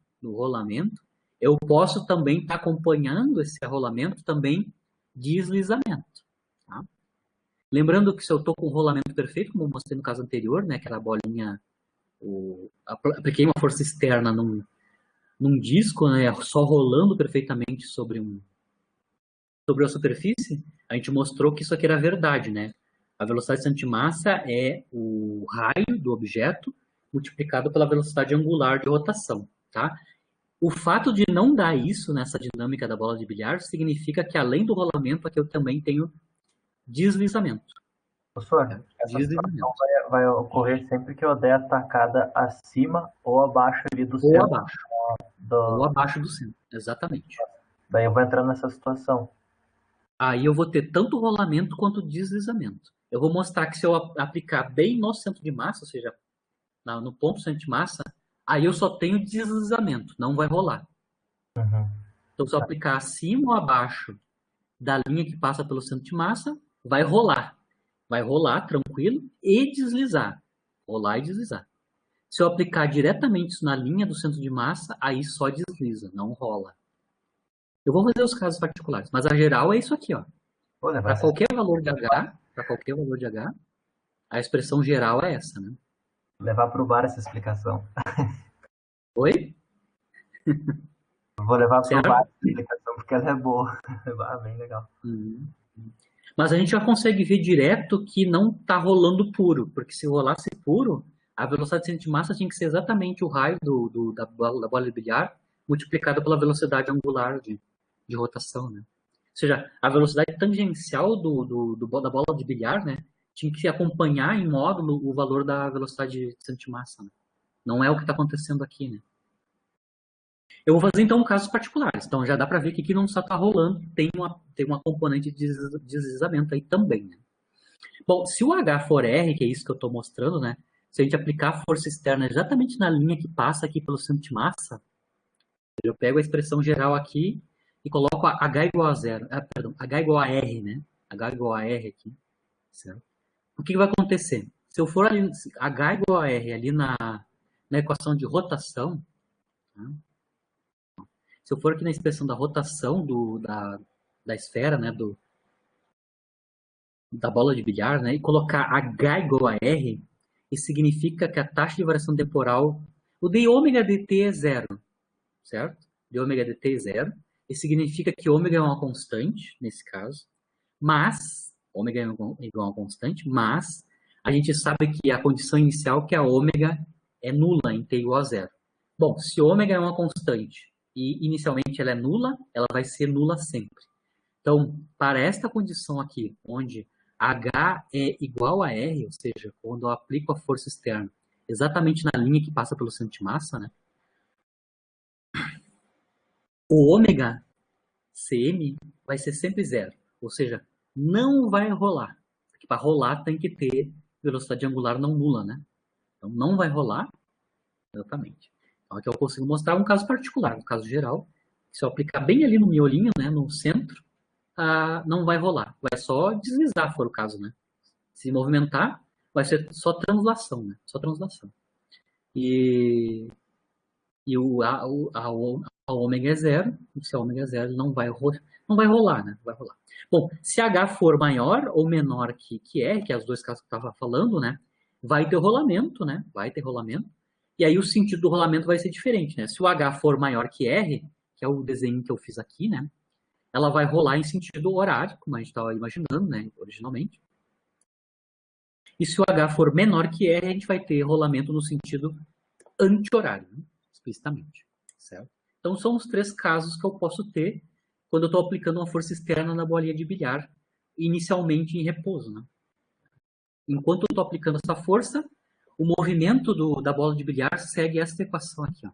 [SPEAKER 1] eu posso também estar acompanhando esse rolamento também deslizamento, tá? Lembrando que se eu estou com o rolamento perfeito, como eu mostrei no caso anterior, né, aquela bolinha, apliquei uma força externa num disco, né, só rolando perfeitamente sobre a superfície, a gente mostrou que isso aqui era verdade, né? A velocidade de centro de massa é o raio do objeto multiplicado pela velocidade angular de rotação, tá? O fato de não dar isso nessa dinâmica da bola de bilhar significa que, além do rolamento, aqui eu também tenho deslizamento.
[SPEAKER 2] Professor, essa situação vai ocorrer sempre que eu der a tacada acima ou abaixo ali do centro.
[SPEAKER 1] Ou abaixo do centro, exatamente.
[SPEAKER 2] Daí eu vou entrar nessa situação.
[SPEAKER 1] Aí eu vou ter tanto rolamento quanto deslizamento. Eu vou mostrar que se eu aplicar bem no centro de massa, ou seja, no ponto centro de massa, aí eu só tenho deslizamento, não vai rolar.
[SPEAKER 2] Uhum.
[SPEAKER 1] Então, se eu aplicar acima ou abaixo da linha que passa pelo centro de massa, vai rolar. Vai rolar tranquilo e deslizar. Rolar e deslizar. Se eu aplicar diretamente isso na linha do centro de massa, aí só desliza, não rola. Eu vou fazer os casos particulares, mas a geral é isso aqui, ó. Para qualquer valor de H, a expressão geral é essa, né?
[SPEAKER 2] Levar para o bar essa explicação.
[SPEAKER 1] Oi?
[SPEAKER 2] Vou levar para o bar essa explicação porque ela é boa. Bem legal.
[SPEAKER 1] Mas a gente já consegue ver direto que não está rolando puro, porque se rolasse puro, a velocidade de centro de massa tinha que ser exatamente o raio da bola de bilhar multiplicado pela velocidade angular de rotação, né? Ou seja, a velocidade tangencial da bola de bilhar, né, tinha que acompanhar em módulo o valor da velocidade de centro de massa, né? Não é o que está acontecendo aqui, né? Eu vou fazer então casos particulares. Então já dá para ver que aqui não só está rolando, tem uma componente de deslizamento aí também, né? Bom, se o H for R, que é isso que eu estou mostrando, né? Se a gente aplicar a força externa exatamente na linha que passa aqui pelo centro de massa, eu pego a expressão geral aqui e coloco H igual a zero. H igual a R, né? H igual a R aqui, certo? O que vai acontecer? Se eu for ali, H igual a R ali na equação de rotação, tá? Se eu for aqui na expressão da rotação da esfera, né, da bola de bilhar, né, e colocar H igual a R, isso significa que a taxa de variação temporal, o d ômega dt é zero, certo? D ômega dt é zero. Isso significa que ômega é uma constante, nesse caso, mas, ômega é igual a uma constante, mas a gente sabe que a condição inicial é que a ômega é nula em t igual a zero. Bom, se ômega é uma constante e inicialmente ela é nula, ela vai ser nula sempre. Então, para esta condição aqui, onde H é igual a R, ou seja, quando eu aplico a força externa exatamente na linha que passa pelo centro de massa, né, o ômega Cm vai ser sempre zero, ou seja, não vai rolar. Porque para rolar tem que ter velocidade angular não nula, né? Então não vai rolar, exatamente. Então, aqui eu consigo mostrar um caso particular, um caso geral. Se eu aplicar bem ali no miolinho, né, no centro, não vai rolar. Vai só deslizar, se for o caso, né? Se movimentar, vai ser só translação, né? Só translação. E a ômega é zero, se a ômega é zero, não vai rolar, né? Vai rolar. Bom, se H for maior ou menor que R, que é os dois casos que eu estava falando, né? Vai ter rolamento, né? Vai ter rolamento. E aí o sentido do rolamento vai ser diferente, né? Se o H for maior que R, que é o desenho que eu fiz aqui, né? Ela vai rolar em sentido horário, como a gente estava imaginando, né? Originalmente. E se o H for menor que R, a gente vai ter rolamento no sentido anti-horário, né? Explicitamente, certo? Então, são os três casos que eu posso ter quando eu estou aplicando uma força externa na bolinha de bilhar, inicialmente em repouso, né? Enquanto eu estou aplicando essa força, o movimento da bola de bilhar segue essa equação aqui, ó.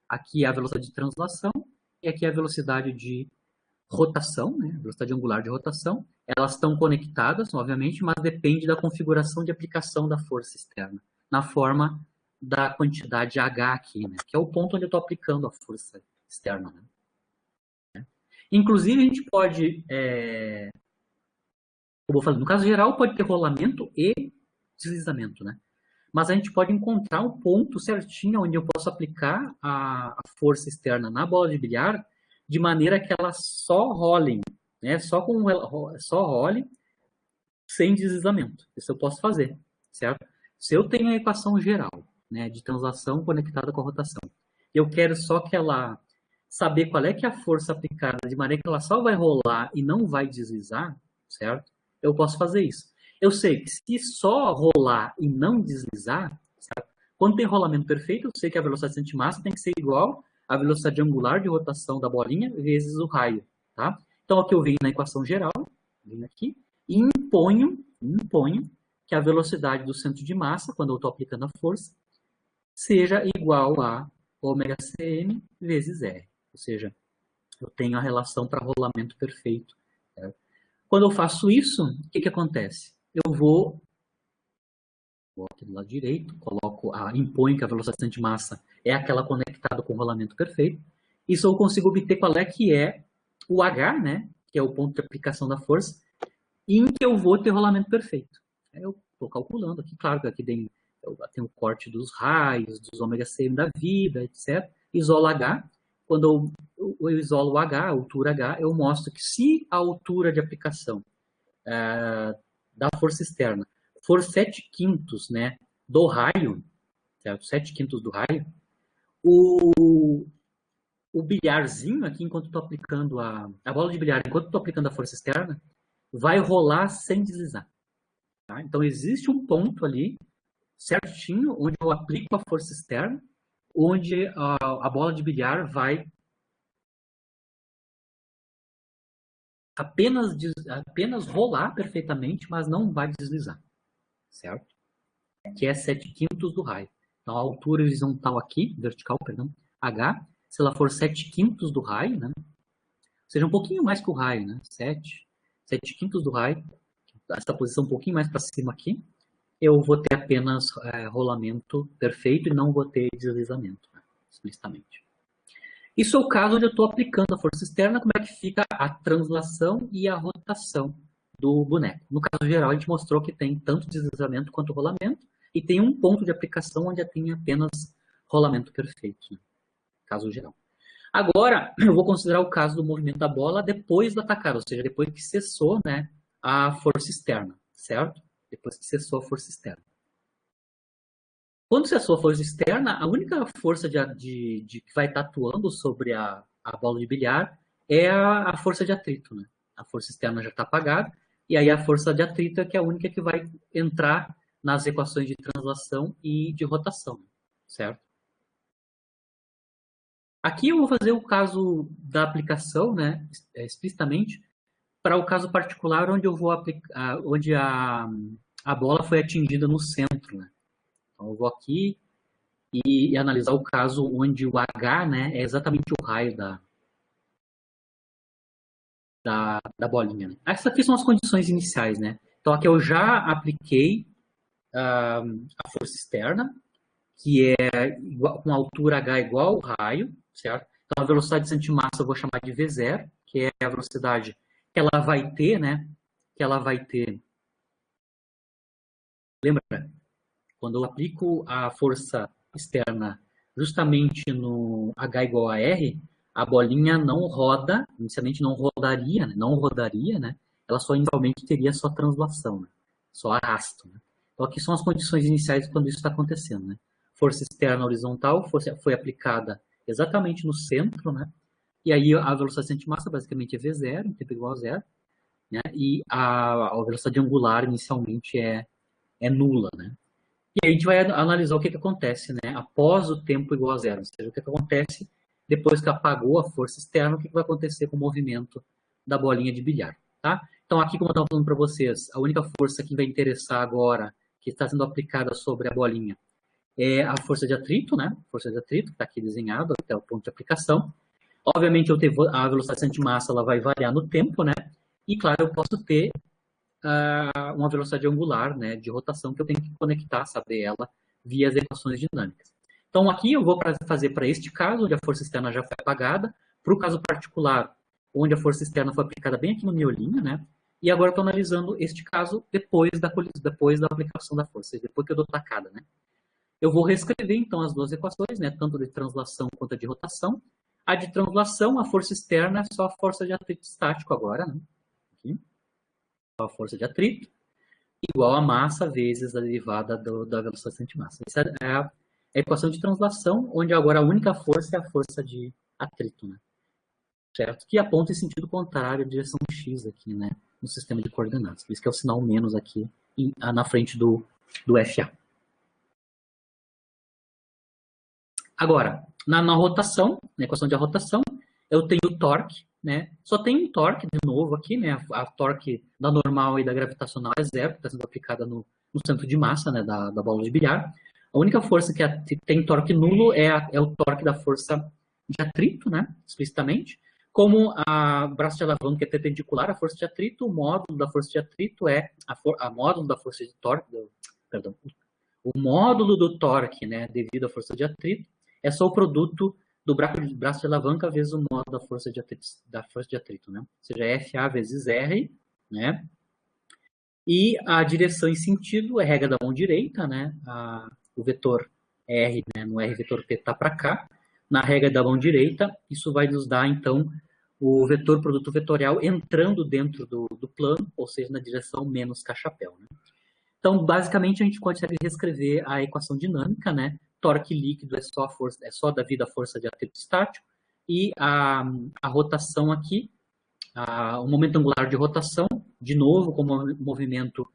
[SPEAKER 1] Aqui é a velocidade de translação e aqui é a velocidade de rotação, né? Velocidade angular de rotação. Elas estão conectadas, obviamente, mas depende da configuração de aplicação da força externa, na forma da quantidade H aqui, né? Que é o ponto onde eu estou aplicando a força externa, né? Inclusive, a gente pode, eu vou falar, no caso geral, pode ter rolamento e deslizamento, né? Mas a gente pode encontrar um ponto certinho onde eu posso aplicar a força externa na bola de bilhar de maneira que ela só role, né? Só role sem deslizamento. Isso eu posso fazer, certo? Se eu tenho a equação geral, né, de translação conectada com a rotação, eu quero só que ela saber qual é que é a força aplicada de maneira que ela só vai rolar e não vai deslizar, certo? Eu posso fazer isso. Eu sei que se só rolar e não deslizar, certo? Quando tem rolamento perfeito, eu sei que a velocidade de antimassa tem que ser igual à velocidade angular de rotação da bolinha vezes o raio, tá? Então, aqui eu venho na equação geral, venho aqui, e imponho que a velocidade do centro de massa, quando eu estou aplicando a força, seja igual a ômega cm vezes R. Ou seja, eu tenho a relação para rolamento perfeito, certo? Quando eu faço isso, o que acontece? Eu vou aqui do lado direito, imponho que a velocidade de massa é aquela conectada com o rolamento perfeito. Isso eu consigo obter qual é que é o H, né? Que é o ponto de aplicação da força, em que eu vou ter rolamento perfeito. Eu estou calculando aqui, claro que aqui tem o corte dos raios, dos ômega cm da vida, etc. Isolo H. Quando eu isolo o H, a altura H, eu mostro que se a altura de aplicação da força externa for 7/5, né, do raio, certo? 7/5 do raio, o bilharzinho aqui, enquanto estou aplicando a bola de bilhar, enquanto estou aplicando a força externa, vai rolar sem deslizar. Tá? Então, existe um ponto ali, certinho, onde eu aplico a força externa, onde a bola de bilhar vai apenas rolar perfeitamente, mas não vai deslizar, certo? Que é 7/5 do raio. Então, a altura horizontal aqui, vertical, perdão, H, se ela for 7/5 do raio, né? Ou seja, um pouquinho mais que o raio, né? 7/5 do raio, essa posição um pouquinho mais para cima aqui, eu vou ter apenas rolamento perfeito e não vou ter deslizamento, né? Explicitamente. Isso é o caso onde eu estou aplicando a força externa, como é que fica a translação e a rotação do boneco. No caso geral, a gente mostrou que tem tanto deslizamento quanto rolamento, e tem um ponto de aplicação onde tem apenas rolamento perfeito, né? Caso geral. Agora, eu vou considerar o caso do movimento da bola depois da tacada, ou seja, depois que cessou, né, a força externa, certo? Depois que cessou a força externa. Quando cessou a força externa, a única força que vai estar atuando sobre a bola de bilhar é a força de atrito, né? A força externa já está apagada, e aí a força de atrito é que é a única que vai entrar nas equações de translação e de rotação, certo? Aqui eu vou fazer o caso da aplicação, né, explicitamente, para o caso particular onde eu vou aplicar, onde a bola foi atingida no centro, né? Então, eu vou aqui e analisar o caso onde o H, né, é exatamente o raio da bolinha, né? Essas aqui são as condições iniciais, né? Então, aqui eu já apliquei a força externa que é com altura h igual ao raio, certo? Então, a velocidade de centimasso eu vou chamar de V0, que é a velocidade que ela vai ter, né? Que ela vai ter. Lembra? Quando eu aplico a força externa justamente no H igual a R, a bolinha não roda, inicialmente não rodaria, né? Ela só inicialmente teria só translação, né? Só arrasto. Né? Então aqui são as condições iniciais quando isso está acontecendo, né? Força externa horizontal foi aplicada exatamente no centro, né? E aí a velocidade de centimassa basicamente é V0, em tempo igual a zero, né? E a velocidade angular inicialmente é nula, né? E a gente vai analisar o que acontece, né? Após o tempo igual a zero, ou seja, o que acontece depois que apagou a força externa, o que vai acontecer com o movimento da bolinha de bilhar, tá? Então aqui, como eu estava falando para vocês, a única força que vai interessar agora, que está sendo aplicada sobre a bolinha, é a força de atrito, né? Força de atrito, que está aqui desenhado até o ponto de aplicação. Obviamente, a velocidade de antimassa ela vai variar no tempo, né? E, claro, eu posso ter uma velocidade angular, né, de rotação que eu tenho que conectar, saber ela, via as equações dinâmicas. Então, aqui eu vou fazer para este caso, onde a força externa já foi apagada, para o caso particular, onde a força externa foi aplicada bem aqui no miolinho, né? E agora eu estou analisando este caso depois da aplicação da força, depois que eu dou tacada, né? Eu vou reescrever, então, as duas equações, né, tanto de translação quanto a de rotação. A de translação, a força externa é só a força de atrito estático agora, né? Aqui. A força de atrito, igual a massa vezes a derivada da velocidade de antimassa. Essa é a equação de translação, onde agora a única força é a força de atrito, né? Certo? Que aponta em sentido contrário à direção x aqui, né? No sistema de coordenadas. Por isso que é o sinal menos aqui na frente do FA. Agora, na rotação, na equação de rotação, eu tenho o torque, né? Só tem um torque de novo aqui, né? A torque da normal e da gravitacional é zero, que está sendo aplicada no centro de massa, né? Da bola de bilhar. A única força que tem torque nulo é o torque da força de atrito, né? Explicitamente. Como a braço de alavanca é perpendicular à força de atrito, o módulo da força de atrito é a módulo da força de torque, perdão, o módulo do torque, né? Devido à força de atrito, é só o produto do braço de alavanca vezes o módulo da força de atrito, né? Ou seja, FA vezes R, né? E a direção em sentido é regra da mão direita, né? O vetor R, né? No R vetor P está para cá. Na regra da mão direita, isso vai nos dar, então, o vetor produto vetorial entrando dentro do plano, ou seja, na direção menos K-chapéu, né? Então, basicamente, a gente consegue reescrever a equação dinâmica, né? Torque líquido é só devido à força de atrito estático, e a rotação aqui, o momento angular de rotação, de novo, como movimento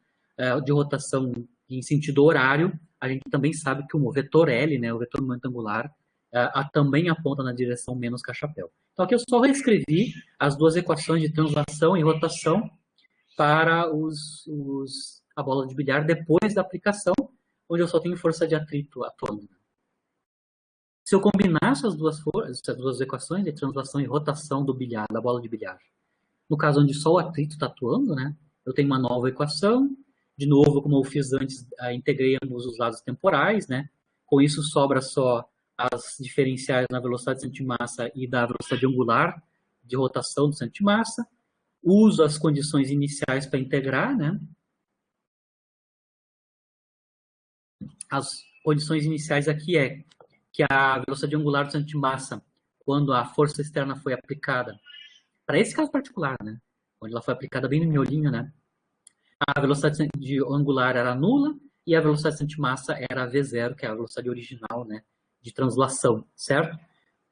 [SPEAKER 1] de rotação em sentido horário, a gente também sabe que o vetor L, né, o vetor momento angular, também aponta na direção menos K-chapéu. Então, aqui eu só reescrevi as duas equações de translação e rotação para a bola de bilhar depois da aplicação, onde eu só tenho força de atrito atuando. Se eu combinar essas duas equações de translação e rotação do bilhar, da bola de bilhar, no caso onde só o atrito está atuando, né, eu tenho uma nova equação. De novo, como eu fiz antes, integrei ambos os lados temporais, né? Com isso sobra só as diferenciais na velocidade de centimassa e da velocidade angular de rotação do centimassa. Uso as condições iniciais para integrar, né? As condições iniciais aqui é que a velocidade angular do centimassa, quando a força externa foi aplicada, para esse caso particular, né? Onde ela foi aplicada bem no miolinho, né? A velocidade angular era nula e a velocidade de centimassa era V0, que é a velocidade original, né? De translação, certo?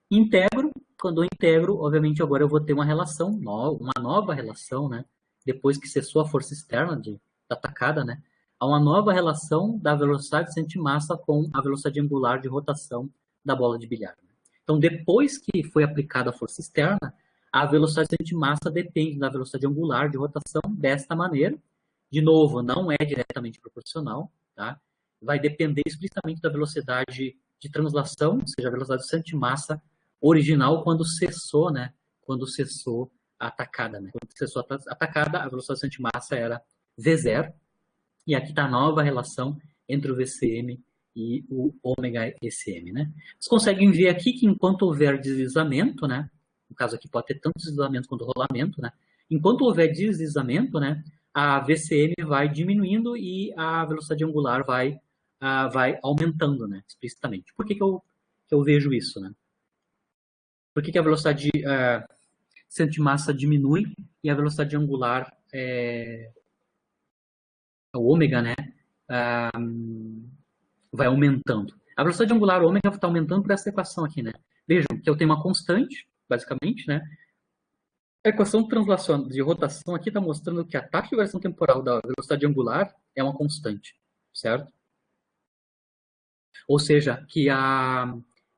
[SPEAKER 1] Integro. Quando eu integro, obviamente agora eu vou ter uma relação, uma nova relação, né? Depois que cessou a força externa da tacada, né? Há uma nova relação da velocidade de centimassa com a velocidade angular de rotação da bola de bilhar. Então, depois que foi aplicada a força externa, a velocidade de centimassa depende da velocidade angular de rotação desta maneira. De novo, não é diretamente proporcional, tá? Vai depender explicitamente da velocidade de translação, ou seja, a velocidade de centimassa original quando cessou, né? Quando cessou a atacada, né? Quando cessou a atacada, a velocidade de centimassa era V0. E aqui está a nova relação entre o VCM e o ômega ECM, né? Vocês conseguem ver aqui que enquanto houver deslizamento, né? No caso aqui pode ter tanto deslizamento quanto rolamento, né? Enquanto houver deslizamento, né? A VCM vai diminuindo e a velocidade angular vai aumentando, né? Explicitamente. Por que eu vejo isso, né? Por que a velocidade centro de massa diminui e a velocidade angular, o ômega, né? Vai aumentando. A velocidade angular ômega está aumentando por essa equação aqui, né? Vejam que eu tenho uma constante, basicamente, né? A equação de translação de rotação aqui está mostrando que a taxa de variação temporal da velocidade angular é uma constante, certo? Ou seja,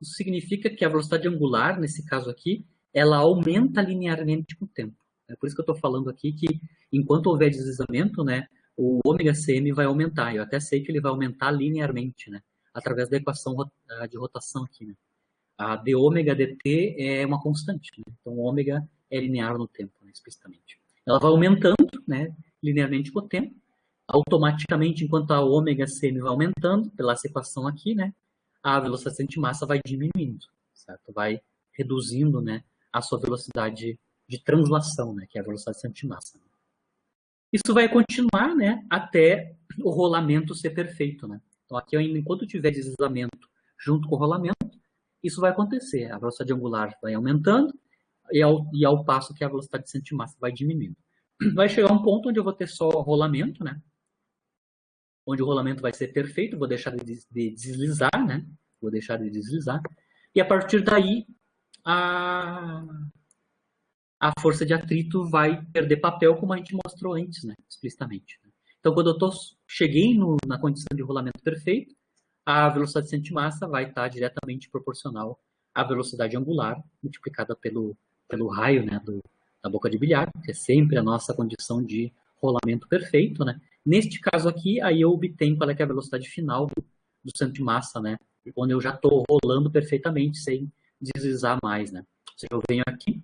[SPEAKER 1] isso significa que a velocidade angular, nesse caso aqui, ela aumenta linearmente com o tempo. É por isso que eu estou falando aqui que, enquanto houver deslizamento, né, o ômega CM vai aumentar. Eu até sei que ele vai aumentar linearmente, né, através da equação de rotação aqui. Né. A d ômega dt é uma constante. Né, então, o ômega é linear no tempo, né, explicitamente. Ela vai aumentando, né, linearmente com o tempo. Automaticamente, enquanto a ômega CM vai aumentando, pela essa equação aqui, né, a velocidade de massa vai diminuindo, certo? Vai reduzindo, né, a sua velocidade de translação, né, que é a velocidade de massa. Isso vai continuar, né, até o rolamento ser perfeito, né? Então, aqui, enquanto tiver deslizamento junto com o rolamento, isso vai acontecer. A velocidade angular vai aumentando e ao passo que a velocidade de massa vai diminuindo. Vai chegar um ponto onde eu vou ter só rolamento, né? Onde o rolamento vai ser perfeito, vou deixar de deslizar, né? Vou deixar de deslizar. E a partir daí, a força de atrito vai perder papel, como a gente mostrou antes, né? Explicitamente. Então, quando eu cheguei na condição de rolamento perfeito, a velocidade de massa vai estar diretamente proporcional à velocidade angular, multiplicada pelo raio, né, da boca de bilhar, que é sempre a nossa condição de rolamento perfeito, né? Neste caso aqui, aí eu obtenho qual é, que é a velocidade final do centro de massa, né? Quando eu já estou rolando perfeitamente, sem deslizar mais, né? Ou seja, eu venho aqui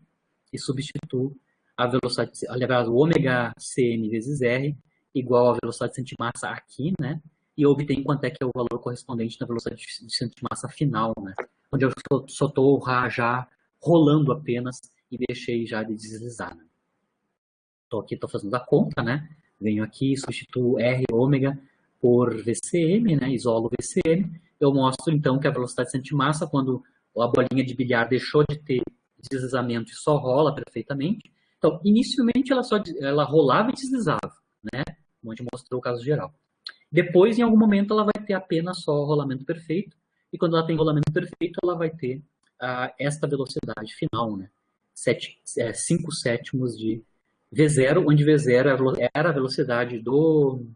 [SPEAKER 1] e substituo a velocidade, aliás, o ômega cm vezes R igual à velocidade de centro de massa aqui, né? E eu obtenho quanto é que é o valor correspondente da velocidade de centro de massa final, né? Onde eu só estou já rolando apenas e deixei já de deslizar, né? Estou fazendo a conta, né? Venho aqui, substituo R ômega por VCM, né? Isolo VCM. Eu mostro, então, que a velocidade de centro de massa, quando a bolinha de bilhar deixou de ter deslizamento e só rola perfeitamente. Então, inicialmente, ela rolava e deslizava, né? Como a gente mostrou o caso geral. Depois, em algum momento, ela vai ter apenas só rolamento perfeito. E quando ela tem rolamento perfeito, ela vai ter esta velocidade final, né? 5 sétimos de V0, onde V0 era a velocidade do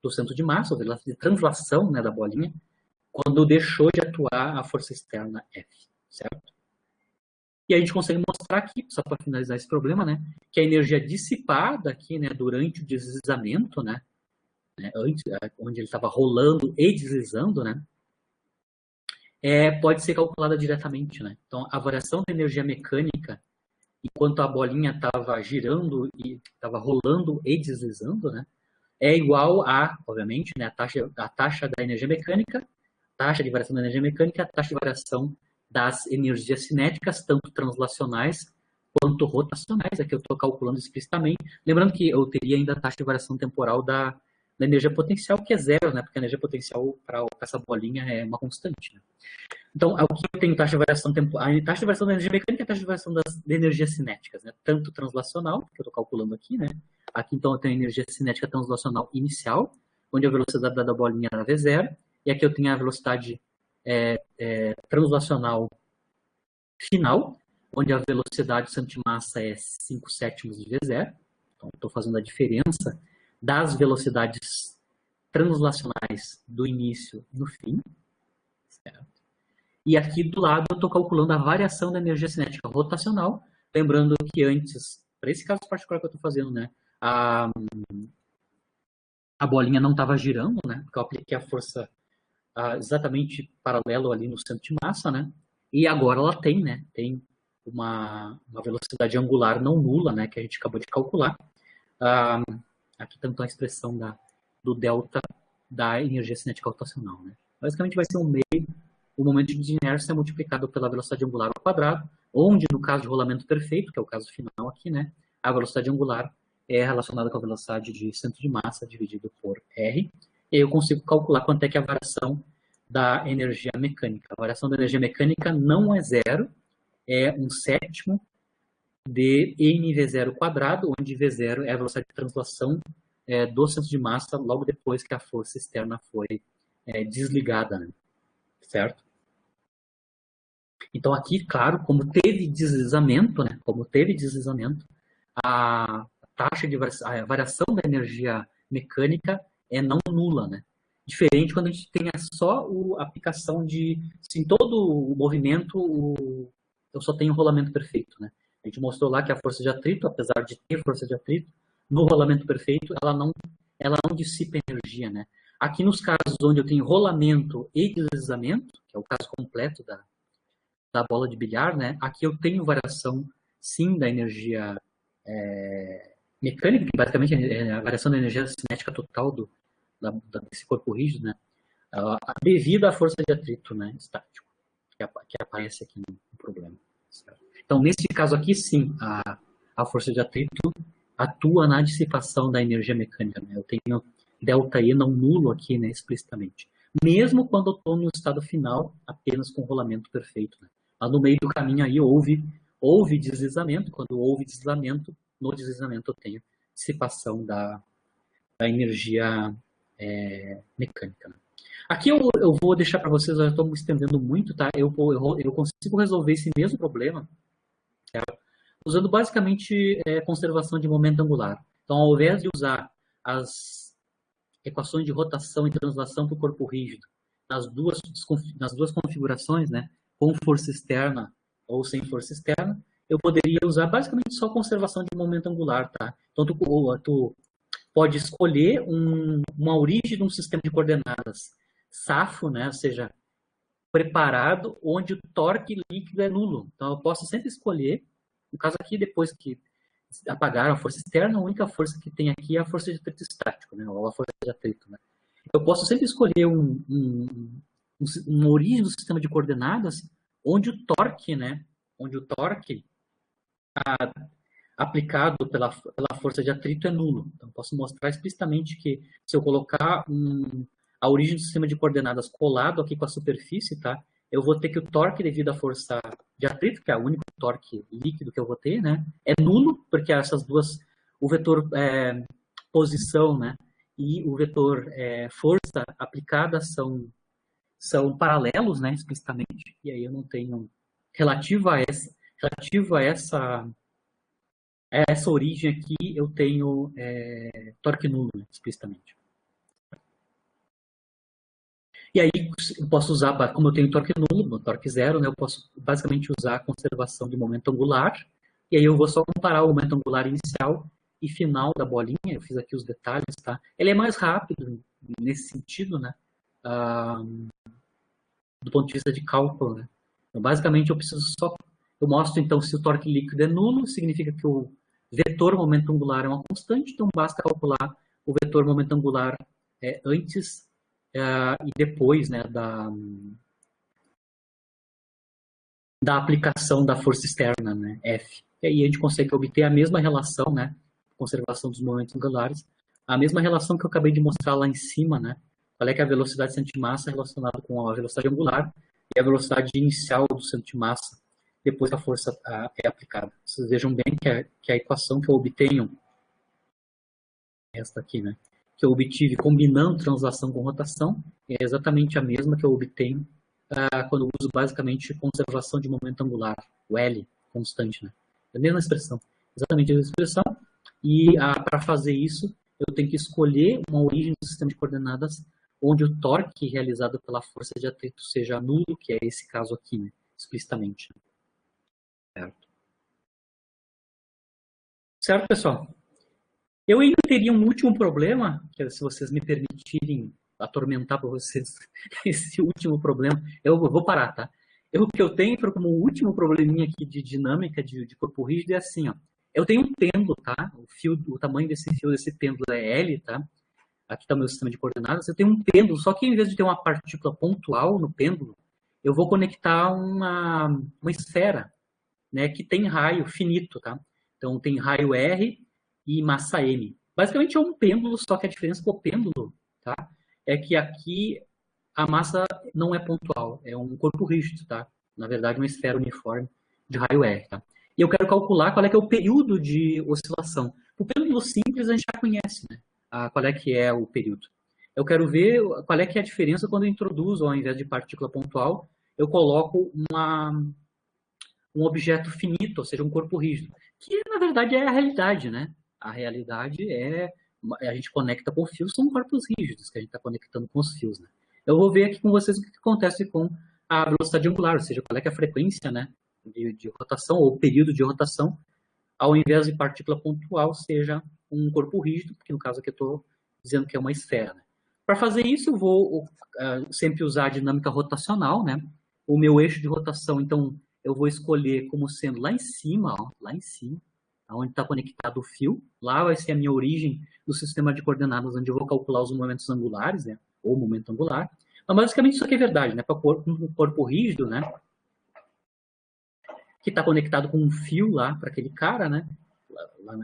[SPEAKER 1] centro de massa, a velocidade de translação, né, da bolinha, quando deixou de atuar a força externa F, certo? E a gente consegue mostrar aqui, só para finalizar esse problema, né, que a energia dissipada aqui, né, durante o deslizamento, né, antes, onde ele estava rolando e deslizando, né, pode ser calculada diretamente, né? Então, a variação da energia mecânica enquanto a bolinha estava girando e estava rolando e deslizando, né, é igual a, obviamente, né, a taxa da energia mecânica, taxa de variação da energia mecânica, a taxa de variação das energias cinéticas, tanto translacionais quanto rotacionais. Aqui eu estou calculando explicitamente. Lembrando que eu teria ainda a taxa de variação temporal da energia potencial, que é zero, né, porque a energia potencial para essa bolinha é uma constante. Né? Então, aqui eu tenho taxa de variação a taxa de variação da energia mecânica e a taxa de variação das energias cinéticas, né? Tanto translacional, que eu estou calculando aqui, né? Aqui, então, eu tenho a energia cinética translacional inicial, onde a velocidade da bolinha era V0, e aqui eu tenho a velocidade translacional final, onde a velocidade do centro de massa é 5 sétimos de V0. Então, estou fazendo a diferença das velocidades translacionais do início e no fim, certo? E aqui do lado eu estou calculando a variação da energia cinética rotacional, lembrando que antes, para esse caso particular que eu estou fazendo, né, a bolinha não estava girando, né, porque eu apliquei a força exatamente paralelo ali no centro de massa, né, e agora ela tem, né, tem uma velocidade angular não nula, né, que a gente acabou de calcular. Aqui tanto a expressão do delta da energia cinética rotacional, né. Basicamente vai ser um meio, o momento de inércia multiplicado pela velocidade angular ao quadrado, onde no caso de rolamento perfeito, que é o caso final aqui, né, a velocidade angular é relacionada com a velocidade de centro de massa dividido por R, e aí eu consigo calcular quanto é que é a variação da energia mecânica. A variação da energia mecânica não é zero, é 1/7 de nv0 quadrado, onde v0 é a velocidade de translação do centro de massa logo depois que a força externa foi desligada, né? Certo? Então aqui, claro, como teve deslizamento, né? Como teve deslizamento, a taxa de a variação da energia mecânica é não nula, né? Diferente quando a gente tem só a aplicação de, em todo o movimento, eu só tenho o rolamento perfeito, né? A gente mostrou lá que a força de atrito, apesar de ter força de atrito, no rolamento perfeito, ela não dissipa energia, né? Aqui nos casos onde eu tenho rolamento e deslizamento, que é o caso completo da bola de bilhar, né? Aqui eu tenho variação, sim, da energia mecânica, que basicamente é a variação da energia cinética total desse corpo rígido, né? Devido à força de atrito, né, estático, que aparece aqui no problema. Certo? Então, nesse caso aqui, sim, a força de atrito atua na dissipação da energia mecânica. Né? Eu tenho ΔE não nulo aqui, né, explicitamente. Mesmo quando eu estou no estado final, apenas com rolamento perfeito. Né? Lá no meio do caminho aí houve deslizamento. Quando houve deslizamento, no deslizamento eu tenho dissipação da energia mecânica. Né? Aqui eu vou deixar para vocês, eu estou me estendendo muito, tá? Eu consigo resolver esse mesmo problema, certo? Usando basicamente conservação de momento angular. Então, ao invés de usar as equações de rotação e translação para o corpo rígido nas duas configurações, né, com força externa ou sem força externa, eu poderia usar basicamente só conservação de momento angular, tá? Então, tu pode escolher uma origem de um sistema de coordenadas safo, né, ou seja, preparado, onde o torque líquido é nulo. Então, eu posso sempre escolher, no caso aqui, depois que apagaram a força externa, a única força que tem aqui é a força de atrito estático, né, ou a força de atrito. Né. Eu posso sempre escolher uma origem do sistema de coordenadas onde o torque, né, aplicado pela força de atrito é nulo. Então, posso mostrar explicitamente que se eu colocar a origem do sistema de coordenadas colado aqui com a superfície, tá? Eu vou ter que o torque devido à força de atrito, que é o único torque líquido que eu vou ter, né? É nulo, porque essas duas, o vetor posição, né? E o vetor força aplicada são paralelos, né? Explicitamente. E aí eu não tenho, relativo a essa origem aqui, eu tenho torque nulo, né, explicitamente. E aí eu posso usar, como eu tenho torque nulo, torque zero, né, eu posso basicamente usar a conservação de momento angular, e aí eu vou só comparar o momento angular inicial e final da bolinha, eu fiz aqui os detalhes, tá? Ele é mais rápido nesse sentido, né, do ponto de vista de cálculo, né. Então, basicamente eu mostro então se o torque líquido é nulo, significa que o vetor momento angular é uma constante, então basta calcular o vetor momento angular antes e depois, né, da aplicação da força externa, né, F. E aí a gente consegue obter a mesma relação, né, conservação dos momentos angulares, a mesma relação que eu acabei de mostrar lá em cima, né, qual é que é a velocidade de centro de massa relacionada com a velocidade angular e a velocidade inicial do centro de massa depois que a força é aplicada. Vocês vejam bem que a equação que eu obtenho, esta aqui, né, que eu obtive combinando translação com rotação, é exatamente a mesma que eu obtenho quando eu uso basicamente conservação de momento angular, o L constante, né? É a mesma expressão, exatamente a mesma expressão, e para fazer isso, eu tenho que escolher uma origem do sistema de coordenadas onde o torque realizado pela força de atrito seja nulo, que é esse caso aqui, né, explicitamente. Certo. Certo, pessoal? Eu ainda teria um último problema, que se vocês me permitirem atormentar para vocês esse último problema, eu vou parar, tá? O que eu tenho como último probleminha aqui de dinâmica de corpo rígido é assim, ó. Eu tenho um pêndulo, tá? O tamanho desse fio desse pêndulo é L, tá? aqui está o meu sistema de coordenadas, eu tenho um pêndulo, só que em vez de ter uma partícula pontual no pêndulo, eu vou conectar uma esfera, né, que tem raio finito, tá? Então tem raio R e massa M. Basicamente é um pêndulo, só que a diferença com o pêndulo, tá, é que aqui a massa não é pontual, é um corpo rígido, tá? Na verdade, uma esfera uniforme de raio R, tá? E eu quero calcular qual é que é o período de oscilação. O pêndulo simples a gente já conhece, né? Qual é que é o período. Eu quero ver qual é que é a diferença quando eu introduzo, ao invés de partícula pontual, eu coloco um objeto finito, ou seja, um corpo rígido, que na verdade é a realidade, né? A realidade a gente conecta com fios, são corpos rígidos que a gente está conectando com os fios, né? Eu vou ver aqui com vocês o que acontece com a velocidade angular, ou seja, qual é que é a frequência, né, de rotação, ou período de rotação, ao invés de partícula pontual, seja um corpo rígido, porque no caso aqui eu estou dizendo que é uma esfera, né? Para fazer isso, eu vou sempre usar a dinâmica rotacional, né? O meu eixo de rotação, então, eu vou escolher como sendo lá em cima, ó, lá em cima, onde está conectado o fio. Lá vai ser a minha origem do sistema de coordenadas, onde eu vou calcular os momentos angulares, né? Ou momento angular. Mas basicamente isso aqui é verdade, né? Para um corpo rígido, né? Que está conectado com um fio lá para aquele cara, né? Lá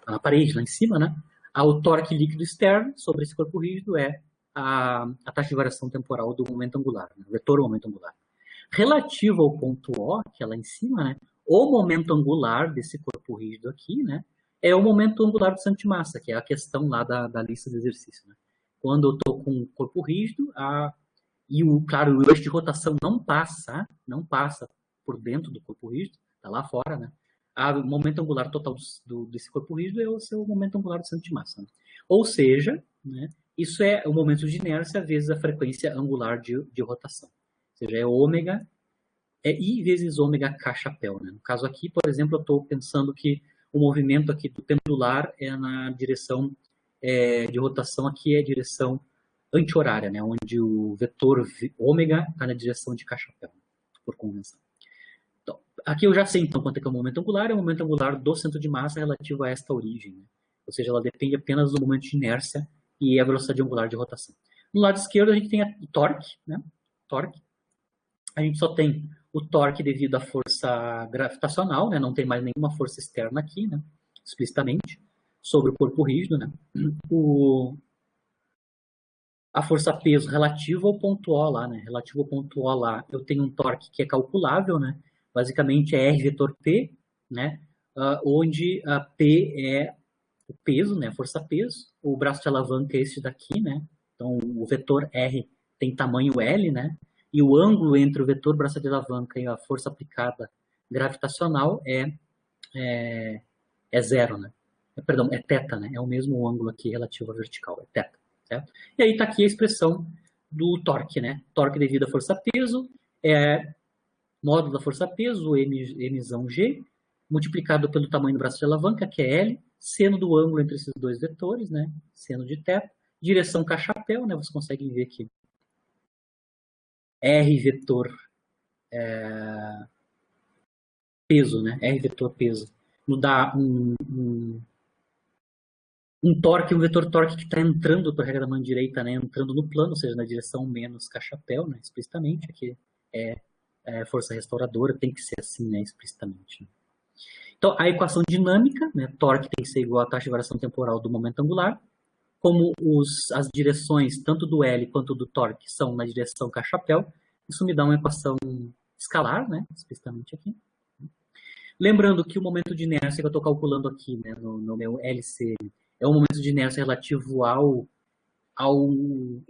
[SPEAKER 1] na parede, lá em cima, né? O torque líquido externo sobre esse corpo rígido é a taxa de variação temporal do momento angular, né? O vetor momento angular. Relativo ao ponto O, que é lá em cima, né? O momento angular desse corpo rígido aqui, né? É o momento angular do centro de massa, que é a questão lá da lista de exercício, né? Quando eu estou com um corpo rígido, claro, o eixo de rotação não passa por dentro do corpo rígido, está lá fora, né? O momento angular total desse corpo rígido é o seu momento angular do centro de massa, né? Ou seja, né, isso é o momento de inércia vezes a frequência angular de rotação. Ou seja, é ômega, I vezes ômega K chapéu, né? No caso aqui, por exemplo, eu estou pensando que o movimento aqui do pendular é na direção de rotação, aqui é a direção anti-horária, né? Onde o vetor ômega está na direção de K chapéu, por convenção. Então, aqui eu já sei, então, quanto é que é o momento angular. É o momento angular do centro de massa relativo a esta origem, né? Ou seja, ela depende apenas do momento de inércia e a velocidade angular de rotação. No lado esquerdo, a gente tem o torque, né? Torque. A gente só tem o torque devido à força gravitacional, né? Não tem mais nenhuma força externa aqui, né? Explicitamente, sobre o corpo rígido, né? A força-peso relativa ao ponto O lá, né? Relativo ao ponto O lá, eu tenho um torque que é calculável, né? Basicamente é R vetor P, né? Onde a P é o peso, né? Força-peso. O braço de alavanca é esse daqui, né? Então, o vetor R tem tamanho L, né? E o ângulo entre o vetor braço de alavanca e a força aplicada gravitacional é zero, né? Perdão, é θ, né? É o mesmo ângulo aqui relativo à vertical, é θ. Certo? E aí está aqui a expressão do torque, né? Torque devido à força-peso é módulo da força-peso, mzão G, multiplicado pelo tamanho do braço de alavanca, que é L, seno do ângulo entre esses dois vetores, né? Seno de θ, direção K chapéu, né? Vocês conseguem ver aqui. R vetor peso, né? R vetor peso. Nos dá um torque, um vetor torque que está entrando por regra da mão direita, né? Entrando no plano, ou seja, na direção menos K chapéu, né? Explicitamente, aqui é força restauradora, tem que ser assim, né? Explicitamente. Né? Então, a equação dinâmica, né? Torque tem que ser igual à taxa de variação temporal do momento angular. Como as direções, tanto do L quanto do torque, são na direção K chapéu, isso me dá uma equação escalar, né? Explicitamente aqui. Lembrando que o momento de inércia que eu estou calculando aqui, né, no meu LC, é o momento de inércia relativo ao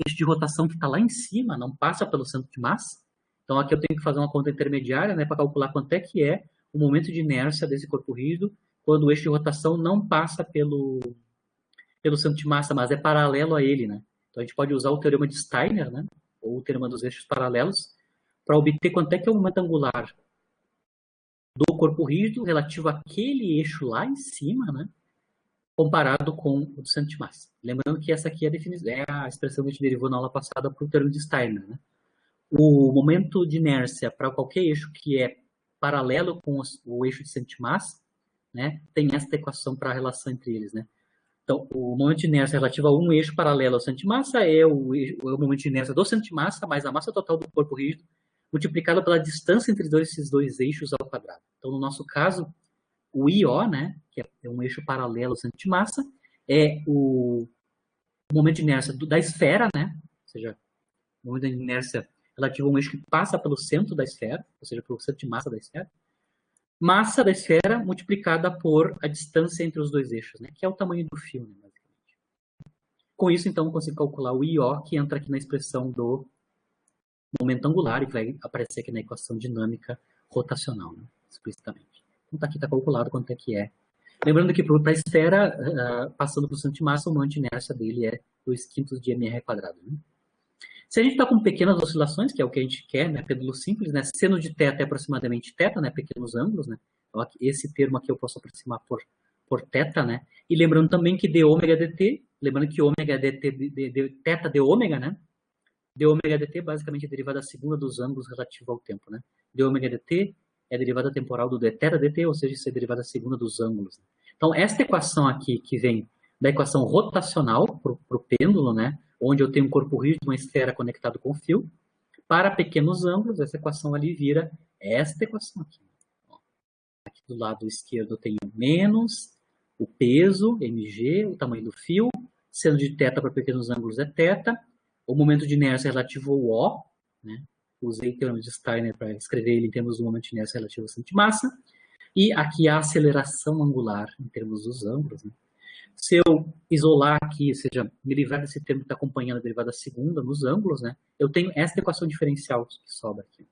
[SPEAKER 1] eixo de rotação que está lá em cima, não passa pelo centro de massa. Então aqui eu tenho que fazer uma conta intermediária, né, para calcular quanto é que é o momento de inércia desse corpo rígido quando o eixo de rotação não passa pelo centro de massa, mas é paralelo a ele, né? Então a gente pode usar o teorema de Steiner, né, ou o teorema dos eixos paralelos, para obter quanto é que é o momento angular do corpo rígido relativo àquele eixo lá em cima, né, comparado com o do centro de massa. Lembrando que essa aqui é a expressão que a gente derivou na aula passada para o teorema de Steiner. Né? O momento de inércia para qualquer eixo que é paralelo com o eixo de centro de massa, né, tem esta equação para a relação entre eles. Né? Então, o momento de inércia relativo a um eixo paralelo ao centro de massa é o momento de inércia do centro de massa mais a massa total do corpo rígido, multiplicado pela distância entre esses dois eixos ao quadrado. Então, no nosso caso, o IO, né, que é um eixo paralelo ao centro de massa, é o momento de inércia da esfera, né, ou seja, o momento de inércia relativo a um eixo que passa pelo centro da esfera, ou seja, pelo centro de massa da esfera, massa da esfera multiplicada por a distância entre os dois eixos, né, que é o tamanho do fio, né, basicamente. Com isso, então, eu consigo calcular o IO, que entra aqui na expressão do momento angular e vai aparecer aqui na equação dinâmica rotacional, né, explicitamente. Então, aqui está calculado quanto é que é. Lembrando que para a esfera, passando para o centro de massa, o momento de inércia dele é 2/5 de mr². Né? Se a gente está com pequenas oscilações, que é o que a gente quer, né, pêndulo simples, né, seno de θ é aproximadamente θ, né, pequenos ângulos, né, então, esse termo aqui eu posso aproximar por θ, né, e lembrando também que dω dt, lembrando que ômega dt, θ de ômega, né, dω dt basicamente é a derivada segunda dos ângulos relativo ao tempo, né, dω dt é a derivada temporal do dθ dt, ou seja, isso é a derivada segunda dos ângulos. Então, esta equação aqui, que vem da equação rotacional para o pêndulo, né, onde eu tenho um corpo rígido, uma esfera conectado com fio, para pequenos ângulos, essa equação ali vira esta equação aqui. Aqui do lado esquerdo eu tenho menos o peso, mg, o tamanho do fio, seno de θ para pequenos ângulos é θ, o momento de inércia relativo ao O, né? Usei o teorema de Steiner para escrever ele em termos do momento de inércia relativo ao centro de massa, e aqui a aceleração angular em termos dos ângulos, né? Se eu isolar aqui, ou seja, me livrar desse termo que está acompanhando a derivada segunda nos ângulos, né, eu tenho essa equação diferencial que sobra aqui.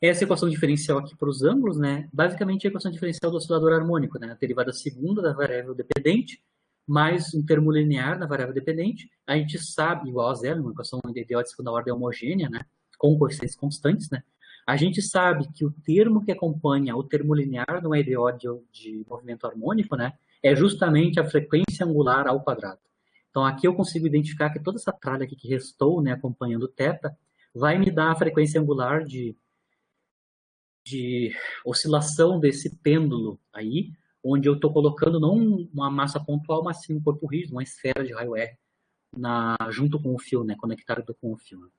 [SPEAKER 1] Essa equação diferencial aqui para os ângulos, né, basicamente é a equação diferencial do oscilador harmônico, né, a derivada segunda da variável dependente, mais um termo linear na variável dependente. A gente sabe, igual a zero, uma equação de DO de segunda ordem homogênea, né, com coeficientes constantes, né. A gente sabe que o termo que acompanha o termo linear no EDO de movimento harmônico, né, é justamente a frequência angular ao quadrado. Então, aqui eu consigo identificar que toda essa tralha aqui que restou, né, acompanhando θ, vai me dar a frequência angular de oscilação desse pêndulo aí, onde eu estou colocando não uma massa pontual, mas sim um corpo rígido, uma esfera de raio R, junto com o fio, né, conectado com o fio.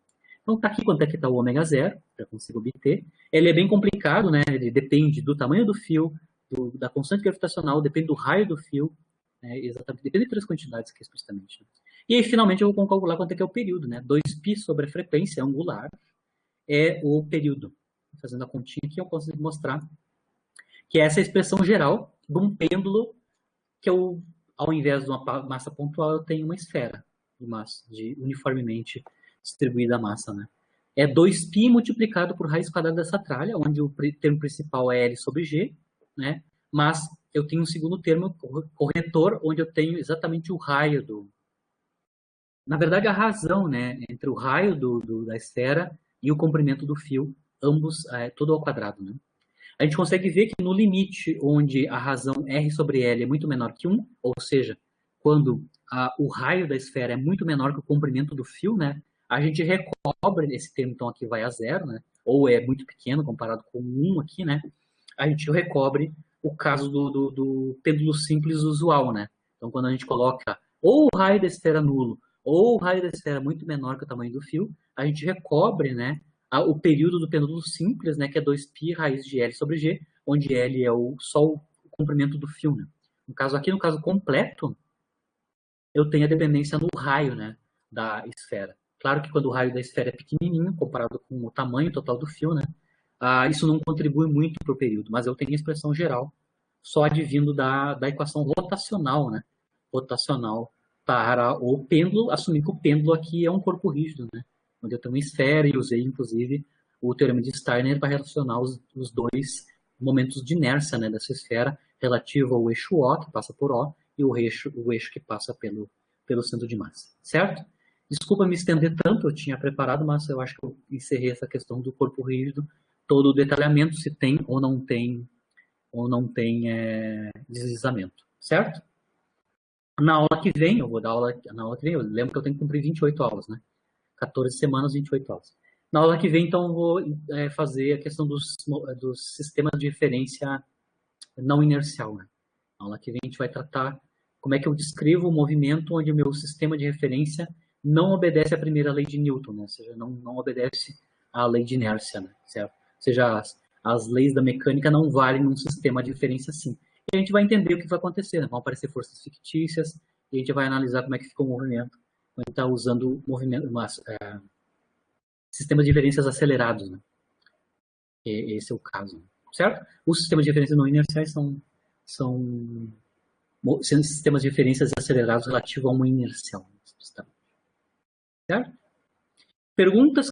[SPEAKER 1] Então, tá aqui quanto é que está o ômega zero, já consigo obter. Ele é bem complicado, né? Ele depende do tamanho do fio, da constante gravitacional, depende do raio do fio, né? Exatamente, depende de três quantidades aqui explicitamente. Né? E aí, finalmente, eu vou calcular quanto é que é o período, né? 2π sobre a frequência angular é o período. Fazendo a continha aqui, eu consigo mostrar que essa é a expressão geral de um pêndulo que eu, ao invés de uma massa pontual, eu tenho uma esfera de massa, uniformemente distribuída a massa, né? É 2π multiplicado por raiz quadrada dessa tralha, onde o termo principal é L sobre G, né? Mas eu tenho um segundo termo corretor, onde eu tenho exatamente o raio do... Na verdade, a razão, né, entre o raio da esfera e o comprimento do fio, ambos tudo ao quadrado, né? A gente consegue ver que no limite onde a razão R sobre L é muito menor que 1, ou seja, quando o raio da esfera é muito menor que o comprimento do fio, né, a gente recobre, esse termo então aqui vai a zero, né, ou é muito pequeno comparado com 1 aqui, né, a gente recobre o caso do pêndulo simples usual, né. Então, quando a gente coloca ou o raio da esfera nulo, ou o raio da esfera muito menor que o tamanho do fio, a gente recobre, né, o período do pêndulo simples, né, que é 2π raiz de L sobre G, onde L é só o comprimento do fio. Né? No caso completo, eu tenho a dependência no raio, né, da esfera. Claro que quando o raio da esfera é pequenininho, comparado com o tamanho total do fio, né, isso não contribui muito para o período, mas eu tenho a expressão geral só advindo da equação rotacional, né, rotacional para o pêndulo, assumir que o pêndulo aqui é um corpo rígido, né, onde eu tenho uma esfera e usei, inclusive, o teorema de Steiner para relacionar os dois momentos de inércia, né, dessa esfera relativo ao eixo O, que passa por O, e o eixo que passa pelo centro de massa, certo? Desculpa me estender tanto, eu tinha preparado, mas eu acho que eu encerrei essa questão do corpo rígido, todo o detalhamento, se tem ou não tem deslizamento, certo? Na aula que vem, eu vou dar aula, na aula que vem, eu lembro que eu tenho que cumprir 28 aulas, né? 14 semanas, 28 aulas. Na aula que vem, então, eu vou fazer a questão dos sistemas de referência não inercial. Né? Na aula que vem, a gente vai tratar Como é que eu descrevo o movimento onde o meu sistema de referência não obedece à primeira lei de Newton, né? Ou seja, não obedece à lei de inércia, né? Certo? Ou seja, as leis da mecânica não valem num sistema de referência assim. E a gente vai entender o que vai acontecer, né? Vão aparecer forças fictícias e a gente vai analisar como é que ficou o movimento. A gente está usando sistemas de referências acelerados, né? Esse é o caso, certo? Os sistemas de referência não inerciais são sistemas de referências acelerados relativos a uma inercial. Certo? Perguntas